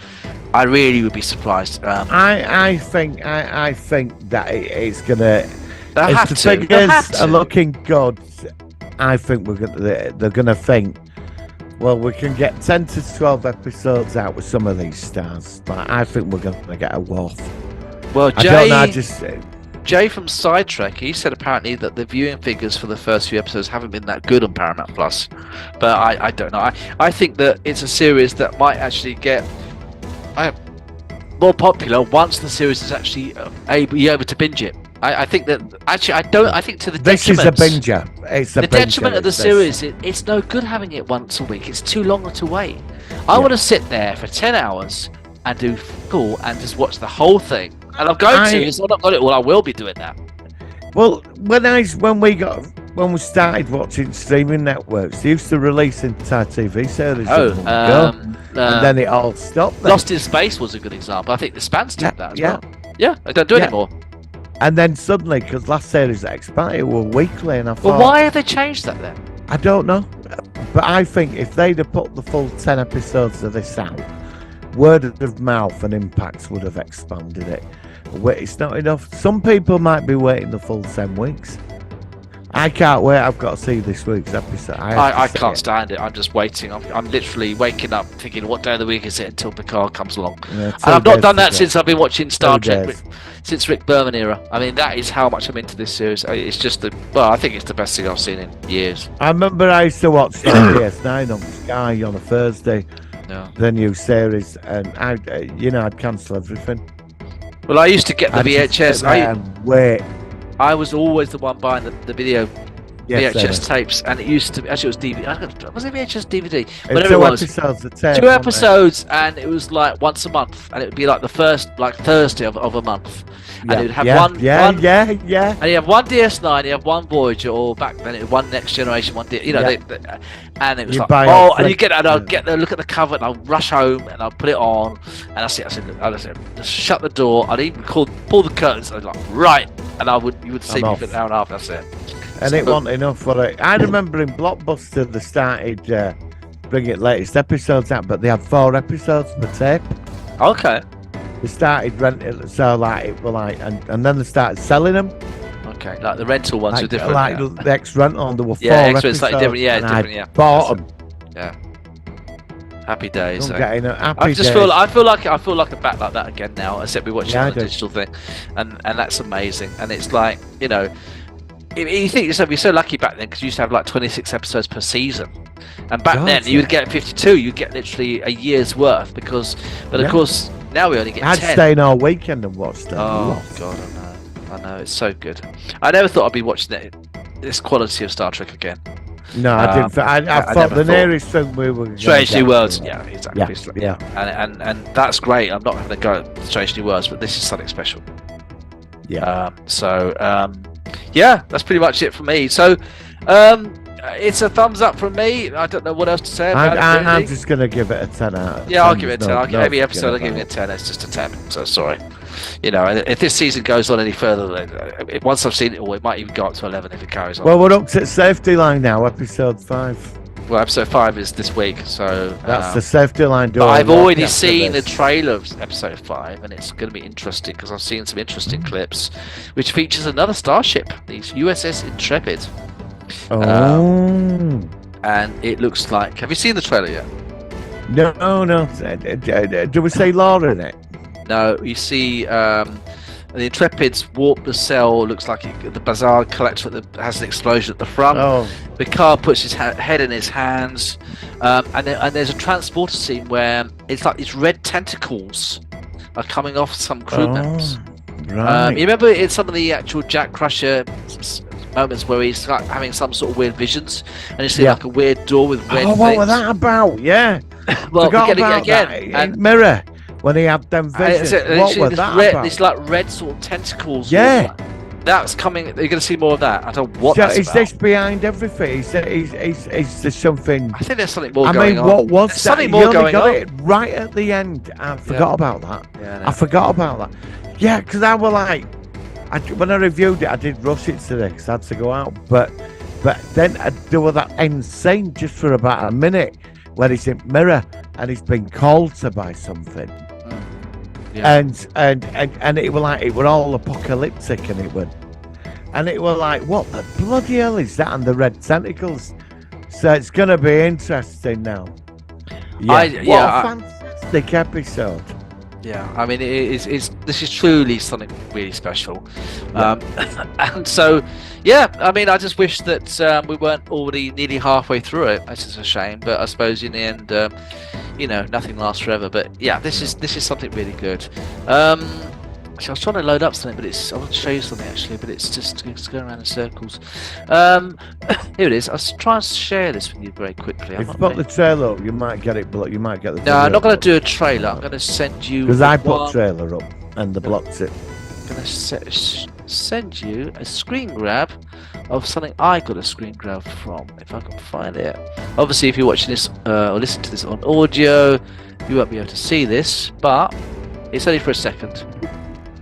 [SPEAKER 2] I really would be surprised.
[SPEAKER 3] I think that it's gonna.
[SPEAKER 2] They have
[SPEAKER 3] the
[SPEAKER 2] to.
[SPEAKER 3] figures are looking good. I think they're gonna think. Well, we can get 10 to 12 episodes out with some of these stars. But I think we're gonna get a Worf.
[SPEAKER 2] Well,
[SPEAKER 3] Jay.
[SPEAKER 2] Jay from Sidetrack, he said apparently that the viewing figures for the first few episodes haven't been that good on Paramount Plus, but I don't know. I think that it's a series that might actually get more popular once the series is actually able to binge it. I think that actually I think to the detriment.
[SPEAKER 3] This is a binger. It's a
[SPEAKER 2] the detriment of the series. It's no good having it once a week. It's too long to wait. I want to sit there for 10 hours and do cool and just watch the whole thing. And I'm going to. It's not got it. Well, I will be doing that.
[SPEAKER 3] Well, when we started watching streaming networks, they used to release entire TV series. And then it all stopped.
[SPEAKER 2] Lost in Space was a good example. I think The Expanse did that as well. Yeah, I don't do it anymore.
[SPEAKER 3] And then suddenly, because last series that expired were weekly, and I thought,
[SPEAKER 2] well, why have they changed that then?
[SPEAKER 3] I don't know, but I think if they'd have put the full 10 episodes of this out, word of mouth and Impact would have expanded it. It's not enough. Some people might be waiting the full 10 weeks. I can't wait. I've got to see this week's episode.
[SPEAKER 2] I can't stand it. I'm just waiting. I'm literally waking up thinking, what day of the week is it until Picard comes along?
[SPEAKER 3] Yeah,
[SPEAKER 2] and I've not done that since I've been watching Star
[SPEAKER 3] 2
[SPEAKER 2] Trek,
[SPEAKER 3] days.
[SPEAKER 2] since Rick Berman era. I mean, that is how much I'm into this series. It's just I think it's the best thing I've seen in years.
[SPEAKER 3] I remember I used to watch DS9 on Sky on a Thursday,
[SPEAKER 2] Yeah.
[SPEAKER 3] the new series, and I'd cancel everything.
[SPEAKER 2] Well, I used to get the
[SPEAKER 3] I'd just
[SPEAKER 2] VHS.
[SPEAKER 3] sit there and wait.
[SPEAKER 2] I was always the one buying the video
[SPEAKER 3] Yes,
[SPEAKER 2] VHS tapes, and it used to actually it was DVD. Was it VHS DVD?
[SPEAKER 3] It's
[SPEAKER 2] Whatever it
[SPEAKER 3] 2
[SPEAKER 2] was.
[SPEAKER 3] episodes a tape,
[SPEAKER 2] Two
[SPEAKER 3] weren't they?
[SPEAKER 2] episodes, and it was like once a month, and it would be like the first Thursday of a month, and it would have one, and you have one DS9, you have one Voyager, or back then it was one Next Generation, and it was
[SPEAKER 3] You
[SPEAKER 2] like,
[SPEAKER 3] buy
[SPEAKER 2] oh,
[SPEAKER 3] a
[SPEAKER 2] and you get, and I'll
[SPEAKER 3] flick.
[SPEAKER 2] get there, look at the cover, and I'll rush home, and I'll put it on, and I said, just shut the door. I'd even pull the curtains. I'd like, right, and you would see
[SPEAKER 3] I'm
[SPEAKER 2] me
[SPEAKER 3] off.
[SPEAKER 2] for an hour and a half. That's it.
[SPEAKER 3] And it wasn't enough for it. I remember in Blockbuster they started bringing latest episodes out, but they had 4 episodes per tape.
[SPEAKER 2] Okay.
[SPEAKER 3] They started renting, so like it were like, and then they started selling them.
[SPEAKER 2] Okay, like the rental ones are
[SPEAKER 3] Like,
[SPEAKER 2] different.
[SPEAKER 3] like
[SPEAKER 2] yeah.
[SPEAKER 3] the X-Rental, there were 4
[SPEAKER 2] Yeah,
[SPEAKER 3] episodes.
[SPEAKER 2] X-Rental's slightly different, yeah,
[SPEAKER 3] and
[SPEAKER 2] it's different,
[SPEAKER 3] I
[SPEAKER 2] yeah.
[SPEAKER 3] bought them.
[SPEAKER 2] Yeah. Happy days.
[SPEAKER 3] I'm
[SPEAKER 2] eh?
[SPEAKER 3] getting a happy
[SPEAKER 2] I just
[SPEAKER 3] days.
[SPEAKER 2] I feel like a bat like that again now, except we're watching
[SPEAKER 3] Yeah,
[SPEAKER 2] on
[SPEAKER 3] I
[SPEAKER 2] the
[SPEAKER 3] do.
[SPEAKER 2] digital thing, and that's amazing. And it's like, you think to yourself, you're so lucky back then because you used to have like 26 episodes per season, and back
[SPEAKER 3] God,
[SPEAKER 2] then you would get 52. You'd get literally a year's worth but of
[SPEAKER 3] Yeah.
[SPEAKER 2] course now we only get
[SPEAKER 3] I'd
[SPEAKER 2] 10.
[SPEAKER 3] stay in all weekend and watch them.
[SPEAKER 2] Oh God, I know, it's so good. I never thought I'd be watching this quality of Star Trek again.
[SPEAKER 3] No, I didn't. I
[SPEAKER 2] I
[SPEAKER 3] thought
[SPEAKER 2] never
[SPEAKER 3] the
[SPEAKER 2] thought.
[SPEAKER 3] nearest thing we were. gonna
[SPEAKER 2] Strange
[SPEAKER 3] get
[SPEAKER 2] New Worlds,
[SPEAKER 3] to-
[SPEAKER 2] yeah, exactly.
[SPEAKER 3] Yeah.
[SPEAKER 2] And that's great. I'm not going to go at Strange New Worlds, but this is something special.
[SPEAKER 3] Yeah.
[SPEAKER 2] Yeah, that's pretty much it for me. So, it's a thumbs up from me. I don't know what else to say about it.
[SPEAKER 3] I'm
[SPEAKER 2] really.
[SPEAKER 3] just gonna give it a 10 out of 10.
[SPEAKER 2] Yeah, I'll give it a 10.
[SPEAKER 3] No- no
[SPEAKER 2] every episode, I'll
[SPEAKER 3] forget
[SPEAKER 2] give it a
[SPEAKER 3] about
[SPEAKER 2] 10. It's just a 10. So sorry. And if this season goes on any further, once I've seen it all, it might even go up to 11 if it carries on.
[SPEAKER 3] Well, we're up to Safety Line now, episode 5.
[SPEAKER 2] Well, episode 5 is this week, so
[SPEAKER 3] That's the Safety Line door.
[SPEAKER 2] but I've
[SPEAKER 3] walking
[SPEAKER 2] already
[SPEAKER 3] after
[SPEAKER 2] seen the
[SPEAKER 3] this.
[SPEAKER 2] trailer of episode 5, and it's going to be interesting because I've seen some interesting clips, which features another starship, the USS Intrepid,
[SPEAKER 3] Oh.
[SPEAKER 2] and it looks like. Have you seen the trailer yet?
[SPEAKER 3] No. Do we say Laura in it?
[SPEAKER 2] No, you see the Intrepid's warp nacelle. Looks like the Bazaar collector that has an explosion at the front.
[SPEAKER 3] Oh.
[SPEAKER 2] Picard puts his head in his hands, and there's a transporter scene where it's like these red tentacles are coming off some crew members.
[SPEAKER 3] Right.
[SPEAKER 2] You remember in some of the actual Jack Crusher moments where he's like having some sort of weird visions, and you see
[SPEAKER 3] Yeah.
[SPEAKER 2] like a weird door with red
[SPEAKER 3] Oh, what
[SPEAKER 2] things?
[SPEAKER 3] was that about? Yeah.
[SPEAKER 2] Well, we're
[SPEAKER 3] Forgot
[SPEAKER 2] getting it
[SPEAKER 3] about
[SPEAKER 2] again.
[SPEAKER 3] that.
[SPEAKER 2] And
[SPEAKER 3] Mirror, when he had them visions. What was that about?
[SPEAKER 2] These like red sort of tentacles.
[SPEAKER 3] Yeah.
[SPEAKER 2] That's coming. You're going to see more of that. I don't know what
[SPEAKER 3] So
[SPEAKER 2] that's
[SPEAKER 3] is
[SPEAKER 2] about.
[SPEAKER 3] this behind everything? Is there something?
[SPEAKER 2] I think there's something more
[SPEAKER 3] I
[SPEAKER 2] going
[SPEAKER 3] mean,
[SPEAKER 2] on.
[SPEAKER 3] what was
[SPEAKER 2] There's
[SPEAKER 3] that?
[SPEAKER 2] something
[SPEAKER 3] You
[SPEAKER 2] more
[SPEAKER 3] only
[SPEAKER 2] going
[SPEAKER 3] got
[SPEAKER 2] on.
[SPEAKER 3] it right at the end. I forgot about that.
[SPEAKER 2] Yeah,
[SPEAKER 3] I forgot about that. Yeah, because I was like, when I reviewed it, I did rush it today because I had to go out. But then there was that end scene just for about a minute where he's in Mirror and he's been called to by something.
[SPEAKER 2] Yeah.
[SPEAKER 3] And it was like, it were all apocalyptic and it was like, what the bloody hell is that? And the red tentacles. So it's going to be interesting now. What a fantastic episode.
[SPEAKER 2] Yeah, I mean, this is truly something really special. And so, yeah, I mean, I just wish that we weren't already nearly halfway through it. That's just a shame, but I suppose in the end, nothing lasts forever. But yeah, this is something really good. Actually, I was trying to load up something, but I want to show you something actually, but it's going around in circles. Here it is. I'll try and share this with you very quickly.
[SPEAKER 3] If you put the trailer up, you might get it. You might get the.
[SPEAKER 2] No, I'm not going to do a trailer. I'm going to send you.
[SPEAKER 3] Because I put
[SPEAKER 2] one-
[SPEAKER 3] trailer up and they blocked it.
[SPEAKER 2] I'm going to send you a screen grab of something I got a screen grab from. If I can find it. Obviously, if you're watching this or listening to this on audio, you won't be able to see this, but it's only for a second.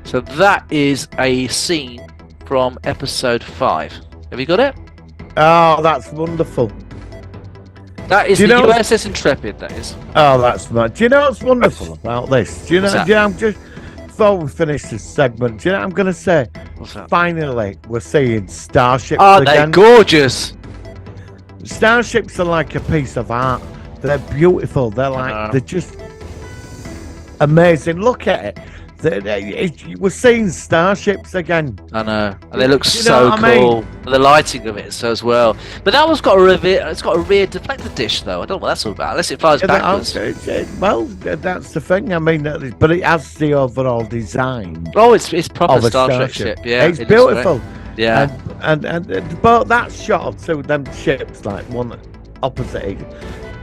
[SPEAKER 2] So that is a scene from episode 5. Have you got it?
[SPEAKER 3] Oh, that's wonderful.
[SPEAKER 2] That is
[SPEAKER 3] Do
[SPEAKER 2] the
[SPEAKER 3] you know-
[SPEAKER 2] USS Intrepid, that is.
[SPEAKER 3] Oh, that's mad. Do you know what's wonderful about this? Do you know?
[SPEAKER 2] What's that?
[SPEAKER 3] Do you know, I'm just before we finish this segment, do you know what I'm going to say?
[SPEAKER 2] What's that?
[SPEAKER 3] Finally, we're seeing starships
[SPEAKER 2] Aren't they
[SPEAKER 3] again.
[SPEAKER 2] gorgeous?
[SPEAKER 3] Starships are like a piece of art. They're beautiful. They're
[SPEAKER 2] know.
[SPEAKER 3] they're just amazing. Look at it. We're seeing starships again.
[SPEAKER 2] I know, and they look
[SPEAKER 3] You know
[SPEAKER 2] so
[SPEAKER 3] what I mean?
[SPEAKER 2] cool. And the lighting of it so as well. But that one's got a it's got a rear deflector dish though. I don't know what that's all about. Unless it flies backwards.
[SPEAKER 3] Well, that's the thing. I mean, but it has the overall design
[SPEAKER 2] Oh, it's proper
[SPEAKER 3] of a
[SPEAKER 2] Star Trek
[SPEAKER 3] starship.
[SPEAKER 2] ship. Yeah,
[SPEAKER 3] it's
[SPEAKER 2] it looks great.
[SPEAKER 3] beautiful.
[SPEAKER 2] Yeah,
[SPEAKER 3] And but that shot of two of them ships, like one opposite each,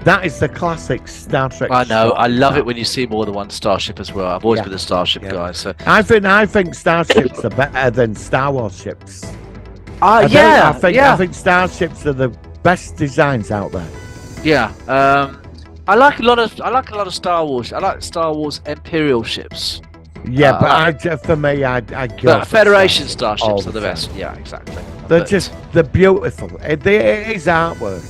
[SPEAKER 3] that is the classic Star Trek.
[SPEAKER 2] I know.
[SPEAKER 3] shot.
[SPEAKER 2] I love it when you see more than one starship as well. I've always
[SPEAKER 3] Yeah.
[SPEAKER 2] been a starship
[SPEAKER 3] Yeah.
[SPEAKER 2] guy. So
[SPEAKER 3] I think starships are better than Star Wars ships. I think starships are the best designs out there.
[SPEAKER 2] yeah. I like a lot of Star Wars. I like Star Wars Imperial ships.
[SPEAKER 3] Yeah,
[SPEAKER 2] I
[SPEAKER 3] for me, I go.
[SPEAKER 2] But
[SPEAKER 3] for
[SPEAKER 2] Federation
[SPEAKER 3] Star Wars all
[SPEAKER 2] starships are the
[SPEAKER 3] time.
[SPEAKER 2] best. Yeah, exactly.
[SPEAKER 3] They're they're beautiful. It is artwork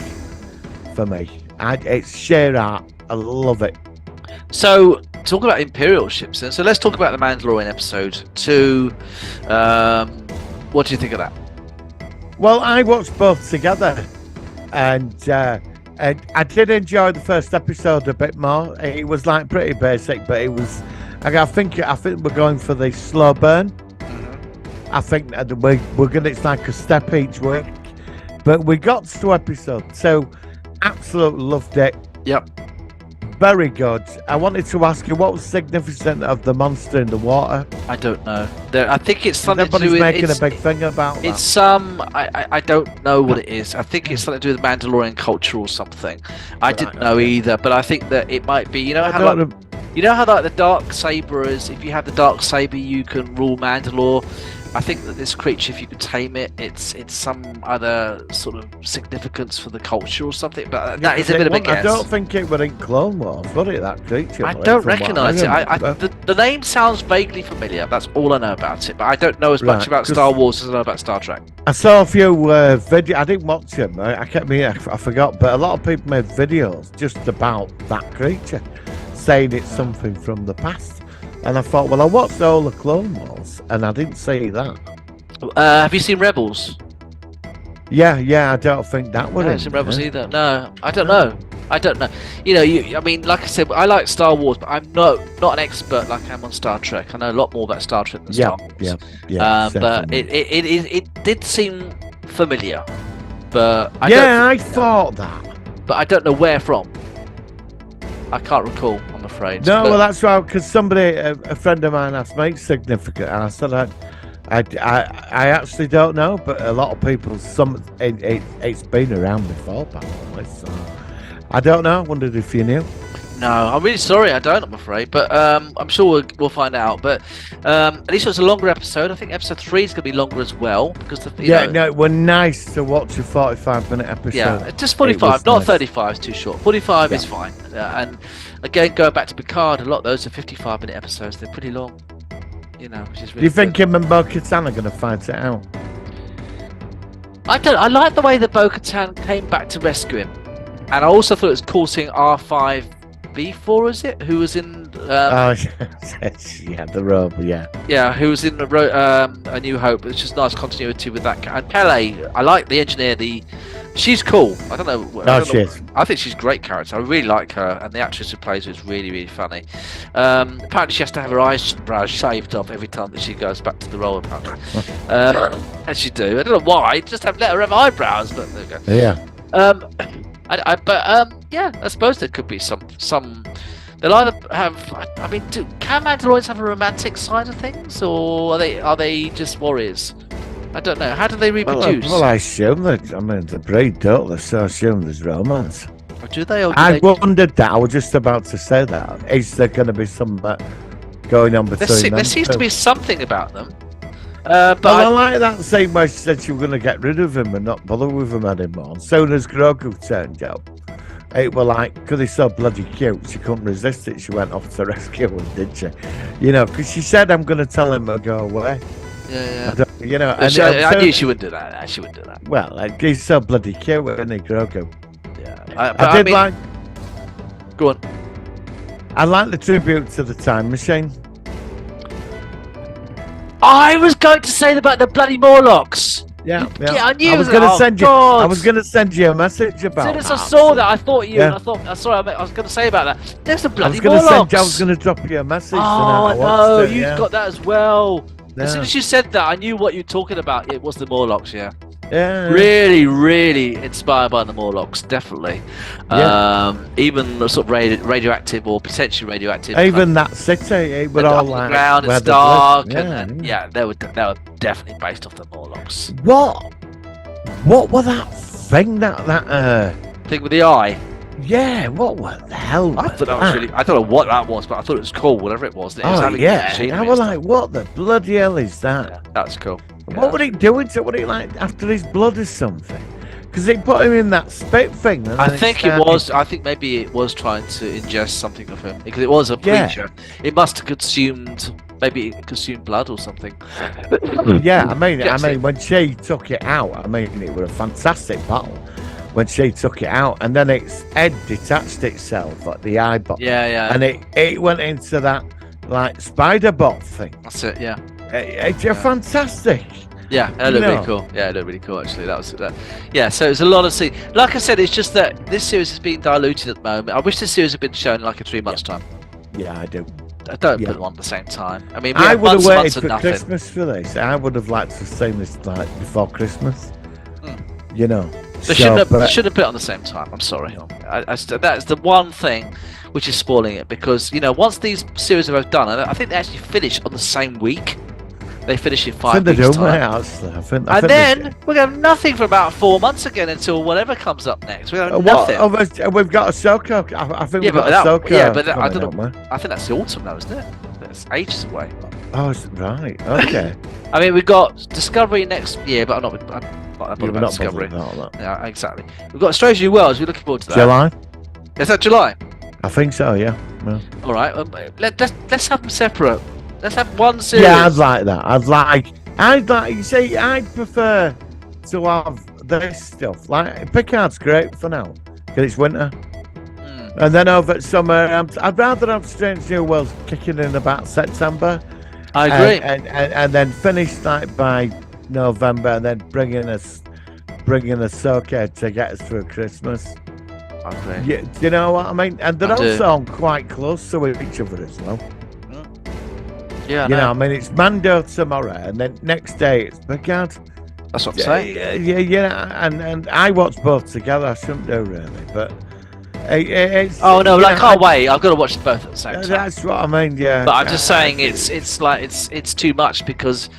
[SPEAKER 3] for me. It's sheer art. I love it.
[SPEAKER 2] So, talk about Imperial ships then. So let's talk about the Mandalorian episode 2. What do you think of that?
[SPEAKER 3] Well, I watched both together, and I did enjoy the first episode a bit more. It was like pretty basic, but it was. I think we're going for the slow burn. I think that we're gonna. It's like a step each week, but we got to episode 2. Absolutely loved it.
[SPEAKER 2] Yep.
[SPEAKER 3] Very good. I wanted to ask you what was significant of the monster in the water.
[SPEAKER 2] I don't know. I think it's something to do
[SPEAKER 3] Everybody's
[SPEAKER 2] with
[SPEAKER 3] making a
[SPEAKER 2] it's,
[SPEAKER 3] big thing about that.
[SPEAKER 2] it's some. I don't know what it is. I think it's something to do with Mandalorian culture or something. I didn't know either, but I think that it might be. You know
[SPEAKER 3] I
[SPEAKER 2] how
[SPEAKER 3] don't
[SPEAKER 2] like,
[SPEAKER 3] know.
[SPEAKER 2] you know how like the dark saber is. If you have the dark saber, you can rule Mandalore. I think that this creature, if you can tame it, it's some other sort of significance for the culture or something. But that is a bit of a guess.
[SPEAKER 3] I don't think it were in Clone Wars, was it, that creature?
[SPEAKER 2] I
[SPEAKER 3] Like,
[SPEAKER 2] don't
[SPEAKER 3] from what
[SPEAKER 2] recognise it.
[SPEAKER 3] remember.
[SPEAKER 2] The name sounds vaguely familiar. That's all I know about it. But I don't know as much
[SPEAKER 3] Right,
[SPEAKER 2] about
[SPEAKER 3] 'cause-
[SPEAKER 2] Star Wars as I know about Star Trek.
[SPEAKER 3] I saw a few videos. I didn't watch them. I forgot. But a lot of people made videos just about that creature, saying it's something from the past. And I thought, well, I watched all the Clone Wars, and I didn't see that.
[SPEAKER 2] Have you seen Rebels?
[SPEAKER 3] Yeah, I don't think that
[SPEAKER 2] I
[SPEAKER 3] would.
[SPEAKER 2] haven't seen Rebels either. No, I don't know. You know, I mean, like I said, I like Star Wars, but I'm not an expert like I am on Star Trek. I know a lot more about Star Trek than Star Wars.
[SPEAKER 3] Yeah.
[SPEAKER 2] But it did seem familiar. But
[SPEAKER 3] I thought that.
[SPEAKER 2] But I don't know where from. I can't recall. I'm afraid.
[SPEAKER 3] No,
[SPEAKER 2] But-
[SPEAKER 3] well, that's right. Because somebody, a friend of mine, asked me, "It's significant," and I said, I actually don't know, but a lot of people, it's been around before, apparently. So I don't know. I wondered if you knew.
[SPEAKER 2] No, I'm really sorry. I don't. I'm afraid, but I'm sure we'll find out. But at least it was a longer episode. I think episode 3 is going to be longer as well because you know,
[SPEAKER 3] No, it was nice to watch a 45-minute episode.
[SPEAKER 2] yeah, just
[SPEAKER 3] It
[SPEAKER 2] 45,
[SPEAKER 3] was
[SPEAKER 2] not
[SPEAKER 3] nice.
[SPEAKER 2] 35 is too short. 45 is
[SPEAKER 3] Yeah.
[SPEAKER 2] fine. And again, going back to Picard, a lot of those are 55-minute episodes. They're pretty long. You know, which is
[SPEAKER 3] Do
[SPEAKER 2] really
[SPEAKER 3] you think
[SPEAKER 2] good.
[SPEAKER 3] him and Bo-Katan are going to fight it out?
[SPEAKER 2] I don't. I like the way that Bo-Katan came back to rescue him, and I also thought it was cool seeing R5B4, is it? Who was in?
[SPEAKER 3] Oh, yeah, the robe, yeah.
[SPEAKER 2] Yeah, who was in A New Hope. It's just nice continuity with that. And Pele, I like the engineer. She's cool. I don't know.
[SPEAKER 3] She is.
[SPEAKER 2] I think she's a great character. I really like her, and the actress who plays her is really, really funny. Apparently, she has to have her eyebrows shaved off every time that she goes back to the role. Apparently, as she do. I don't know why. Just let her have eyebrows. But there we go.
[SPEAKER 3] Yeah.
[SPEAKER 2] Yeah. I suppose there could be some. They'll either have. I mean, can Mandalorians have a romantic side of things, or are they just warriors? I don't know. How do they reproduce?
[SPEAKER 3] Well, I assume that. I mean, the breed, don't they? So I assume there's romance.
[SPEAKER 2] Or do they? Or do
[SPEAKER 3] I
[SPEAKER 2] they
[SPEAKER 3] wondered that. I was just about to say that. Is there going to be some going on between them?
[SPEAKER 2] there seems to be something about them.
[SPEAKER 3] But I like that scene where she said she was going to get rid of him and not bother with him anymore. As soon as Grogu turned up, it were like, because he's so bloody cute, she couldn't resist it. She went off to rescue him, did she? You know, because she said, I'm going to tell him to go away.
[SPEAKER 2] Yeah.
[SPEAKER 3] You know,
[SPEAKER 2] I knew she wouldn't do that. She wouldn't do that.
[SPEAKER 3] Well, like, he's so bloody cute, isn't he, Grogu?
[SPEAKER 2] Yeah.
[SPEAKER 3] I did like.
[SPEAKER 2] Go on.
[SPEAKER 3] I like the tribute to the time machine.
[SPEAKER 2] I was going to say about the bloody Morlocks.
[SPEAKER 3] Yeah,
[SPEAKER 2] Yeah, I knew.
[SPEAKER 3] I was going to
[SPEAKER 2] oh,
[SPEAKER 3] send you.
[SPEAKER 2] God.
[SPEAKER 3] I was going to send you a message about.
[SPEAKER 2] As soon as
[SPEAKER 3] that.
[SPEAKER 2] I saw that, I thought you.
[SPEAKER 3] Yeah.
[SPEAKER 2] And I thought, sorry, I was going to say about that. There's the
[SPEAKER 3] I
[SPEAKER 2] bloody
[SPEAKER 3] was going to
[SPEAKER 2] Morlocks.
[SPEAKER 3] send. I was going to drop you a message.
[SPEAKER 2] Oh
[SPEAKER 3] and I
[SPEAKER 2] no,
[SPEAKER 3] watched it,
[SPEAKER 2] you
[SPEAKER 3] yeah.
[SPEAKER 2] got that as well.
[SPEAKER 3] Yeah.
[SPEAKER 2] As soon as you said that, I knew what you were talking about. It was the Morlocks, yeah.
[SPEAKER 3] Yeah.
[SPEAKER 2] Really, really inspired by the Morlocks, definitely.
[SPEAKER 3] Yeah.
[SPEAKER 2] Even the sort of radioactive or potentially radioactive.
[SPEAKER 3] Even that city, it was
[SPEAKER 2] up
[SPEAKER 3] all
[SPEAKER 2] on the
[SPEAKER 3] like
[SPEAKER 2] ground,
[SPEAKER 3] where
[SPEAKER 2] it's
[SPEAKER 3] the
[SPEAKER 2] dark,
[SPEAKER 3] blood-
[SPEAKER 2] and yeah, they were definitely based off the Morlocks.
[SPEAKER 3] What was that thing that
[SPEAKER 2] Thing with the eye.
[SPEAKER 3] yeah, what the hell?
[SPEAKER 2] I thought that was really. I don't know what that was, but I thought it was cool. Whatever it was. It was
[SPEAKER 3] Oh
[SPEAKER 2] having
[SPEAKER 3] yeah,
[SPEAKER 2] machinery
[SPEAKER 3] I
[SPEAKER 2] and
[SPEAKER 3] was
[SPEAKER 2] stuff.
[SPEAKER 3] like, what the bloody hell is that?
[SPEAKER 2] Yeah, that's cool.
[SPEAKER 3] What were he doing to? What he like after his blood or something? Because they put him in that spit thing. And
[SPEAKER 2] I
[SPEAKER 3] then
[SPEAKER 2] think
[SPEAKER 3] started-
[SPEAKER 2] it was. I think maybe it was trying to ingest something of him because it was a
[SPEAKER 3] Yeah.
[SPEAKER 2] creature. It must have consumed. Maybe it consumed blood or something.
[SPEAKER 3] Yeah, I mean,
[SPEAKER 2] Yes,
[SPEAKER 3] when she took it out, I mean, it was a fantastic battle. When she took it out, and then its head detached itself, like the eyeball,
[SPEAKER 2] Yeah, yeah.
[SPEAKER 3] and it went into that like spider bot thing.
[SPEAKER 2] That's it. Yeah.
[SPEAKER 3] It's fantastic.
[SPEAKER 2] Yeah, it looked
[SPEAKER 3] No.
[SPEAKER 2] really cool. Yeah, it looked really cool actually. That was that. Yeah, so it's a lot of scene. Like I said, it's just that this series is being diluted at the moment. I wish this series had been shown in like a 3 months time.
[SPEAKER 3] Yeah, I do.
[SPEAKER 2] I don't
[SPEAKER 3] Yeah.
[SPEAKER 2] put them on at the same time. I mean, we
[SPEAKER 3] I
[SPEAKER 2] had
[SPEAKER 3] would have
[SPEAKER 2] months and
[SPEAKER 3] waited
[SPEAKER 2] months of
[SPEAKER 3] for
[SPEAKER 2] nothing.
[SPEAKER 3] Christmas for this. I would have liked to have seen this like before Christmas. You know,
[SPEAKER 2] They shouldn't have put it on the same time. I'm sorry. That's the one thing which is spoiling it because once these series are both done, and I think they actually finish on the same week. They finish in
[SPEAKER 3] I
[SPEAKER 2] 5
[SPEAKER 3] think they
[SPEAKER 2] weeks
[SPEAKER 3] do, mate,
[SPEAKER 2] time.
[SPEAKER 3] actually. I
[SPEAKER 2] And
[SPEAKER 3] think they
[SPEAKER 2] then
[SPEAKER 3] do.
[SPEAKER 2] we're going to have nothing for about 4 months again until whatever comes up next. We're going to
[SPEAKER 3] What?
[SPEAKER 2] have nothing.
[SPEAKER 3] We've got a Ahsoka. I think
[SPEAKER 2] Yeah,
[SPEAKER 3] we've got
[SPEAKER 2] but
[SPEAKER 3] Ahsoka.
[SPEAKER 2] I don't
[SPEAKER 3] coming,
[SPEAKER 2] know.
[SPEAKER 3] haven't we?
[SPEAKER 2] I think that's the autumn now, isn't it? That's ages away.
[SPEAKER 3] Oh, right. Okay.
[SPEAKER 2] I mean, we've got Discovery next year, but I'm not
[SPEAKER 3] You're
[SPEAKER 2] about
[SPEAKER 3] not
[SPEAKER 2] Discovery.
[SPEAKER 3] bothered about that.
[SPEAKER 2] Yeah, exactly. We've got Strange New Worlds. We're looking forward to that.
[SPEAKER 3] July?
[SPEAKER 2] Is that July?
[SPEAKER 3] I think so, yeah. Yeah.
[SPEAKER 2] All right. Let's have them separate. Let's have one series.
[SPEAKER 3] Yeah, I'd like that. You see, I'd prefer to have this stuff. Like, Picard's great for now, because it's winter. And then over summer, I'd rather have Strange New Worlds kicking in about September.
[SPEAKER 2] I agree.
[SPEAKER 3] And then finish like by November, and then bringing us Ahsoka to get us through Christmas.
[SPEAKER 2] I agree.
[SPEAKER 3] Yeah, do you know what I mean? And they're
[SPEAKER 2] I do.
[SPEAKER 3] also quite close to each other as well.
[SPEAKER 2] Yeah,
[SPEAKER 3] You know, I mean, it's Mando tomorrow, and then next day it's Picard.
[SPEAKER 2] that's what I'm saying.
[SPEAKER 3] Yeah, and I watch both together. I shouldn't do really, but it's.
[SPEAKER 2] Oh no,
[SPEAKER 3] you
[SPEAKER 2] well, I
[SPEAKER 3] know,
[SPEAKER 2] can't wait. I've got to watch both at the same time.
[SPEAKER 3] That's what I mean. Yeah,
[SPEAKER 2] But I'm just saying it's too much because,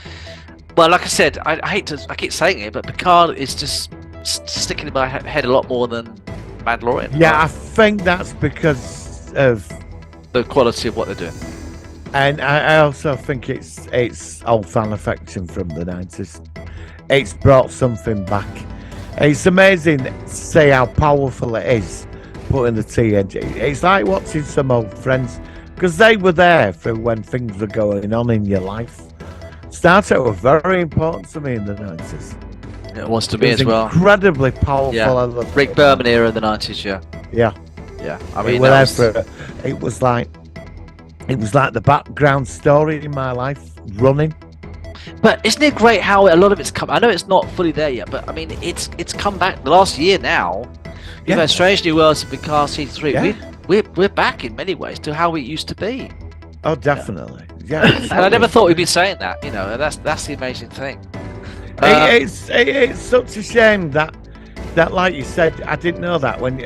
[SPEAKER 2] well, like I said, I keep saying it, but Picard is just sticking in my head a lot more than Mandalorian.
[SPEAKER 3] Yeah, I think that's because of,
[SPEAKER 2] The quality of what they're doing.
[SPEAKER 3] and I also think it's old fan affection from the 90s. It's brought something back. It's amazing to see how powerful it is putting the TNG. It's like watching some old friends because they were there for when things were going on in your life. Star Trek was very important to me in the 90s.
[SPEAKER 2] It wants to be
[SPEAKER 3] It was
[SPEAKER 2] as well.
[SPEAKER 3] incredibly powerful.
[SPEAKER 2] Yeah.
[SPEAKER 3] I loved
[SPEAKER 2] Rick
[SPEAKER 3] it.
[SPEAKER 2] Berman era of the 90s, yeah.
[SPEAKER 3] Yeah.
[SPEAKER 2] Yeah. I
[SPEAKER 3] It
[SPEAKER 2] mean,
[SPEAKER 3] was
[SPEAKER 2] that
[SPEAKER 3] there
[SPEAKER 2] was-
[SPEAKER 3] for, it was like the background story in my life running.
[SPEAKER 2] But isn't it great how a lot of it's come? I know it's not fully there yet, but I mean, it's come back the last year now. You've
[SPEAKER 3] Yeah.
[SPEAKER 2] had Strange New Worlds and Picard Season 3.
[SPEAKER 3] Yeah.
[SPEAKER 2] We're back in many ways to how it used to be.
[SPEAKER 3] Oh, definitely. Yeah.
[SPEAKER 2] And I never thought we'd be saying that. And that's the amazing thing.
[SPEAKER 3] It's such a shame that like you said, I didn't know that when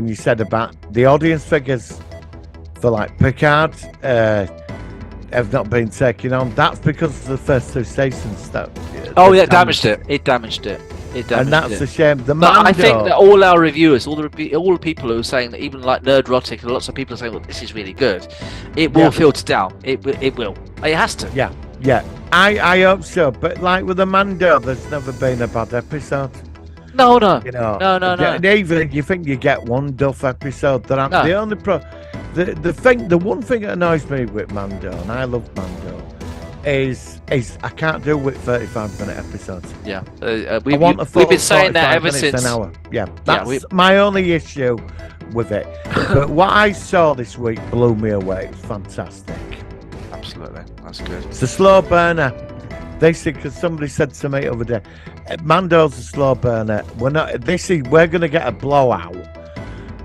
[SPEAKER 3] you said about the audience figures for like Picard have not been taken on. That's because of the first two seasons that.
[SPEAKER 2] Oh, yeah, it damaged it. It damaged it.
[SPEAKER 3] And that's
[SPEAKER 2] it.
[SPEAKER 3] a shame. The
[SPEAKER 2] But I think
[SPEAKER 3] Mando-
[SPEAKER 2] that all our reviewers, all the people who are saying that, even like Nerdrotic, and lots of people are saying, "Well, this is really good," it will
[SPEAKER 3] Yeah.
[SPEAKER 2] filter down. It will. It has to.
[SPEAKER 3] Yeah. I hope so. But like with the Mando, there's never been a bad episode.
[SPEAKER 2] No.
[SPEAKER 3] You know,
[SPEAKER 2] No.
[SPEAKER 3] And even you think you get one duff episode. That I'm
[SPEAKER 2] No.
[SPEAKER 3] the only the one thing that annoys me with Mando, and I love Mando, is I can't do with 35-minute episodes.
[SPEAKER 2] Yeah.
[SPEAKER 3] I
[SPEAKER 2] We've
[SPEAKER 3] want a full
[SPEAKER 2] been saying that
[SPEAKER 3] 45
[SPEAKER 2] ever
[SPEAKER 3] minutes
[SPEAKER 2] since.
[SPEAKER 3] an hour. Yeah, that's
[SPEAKER 2] we-
[SPEAKER 3] my only issue with it. But what I saw this week blew me away. It was fantastic.
[SPEAKER 2] Absolutely. absolutely. That's good.
[SPEAKER 3] It's a slow burner. They said, because somebody said to me the other day, Mando's a slow burner. We're going to get a blowout.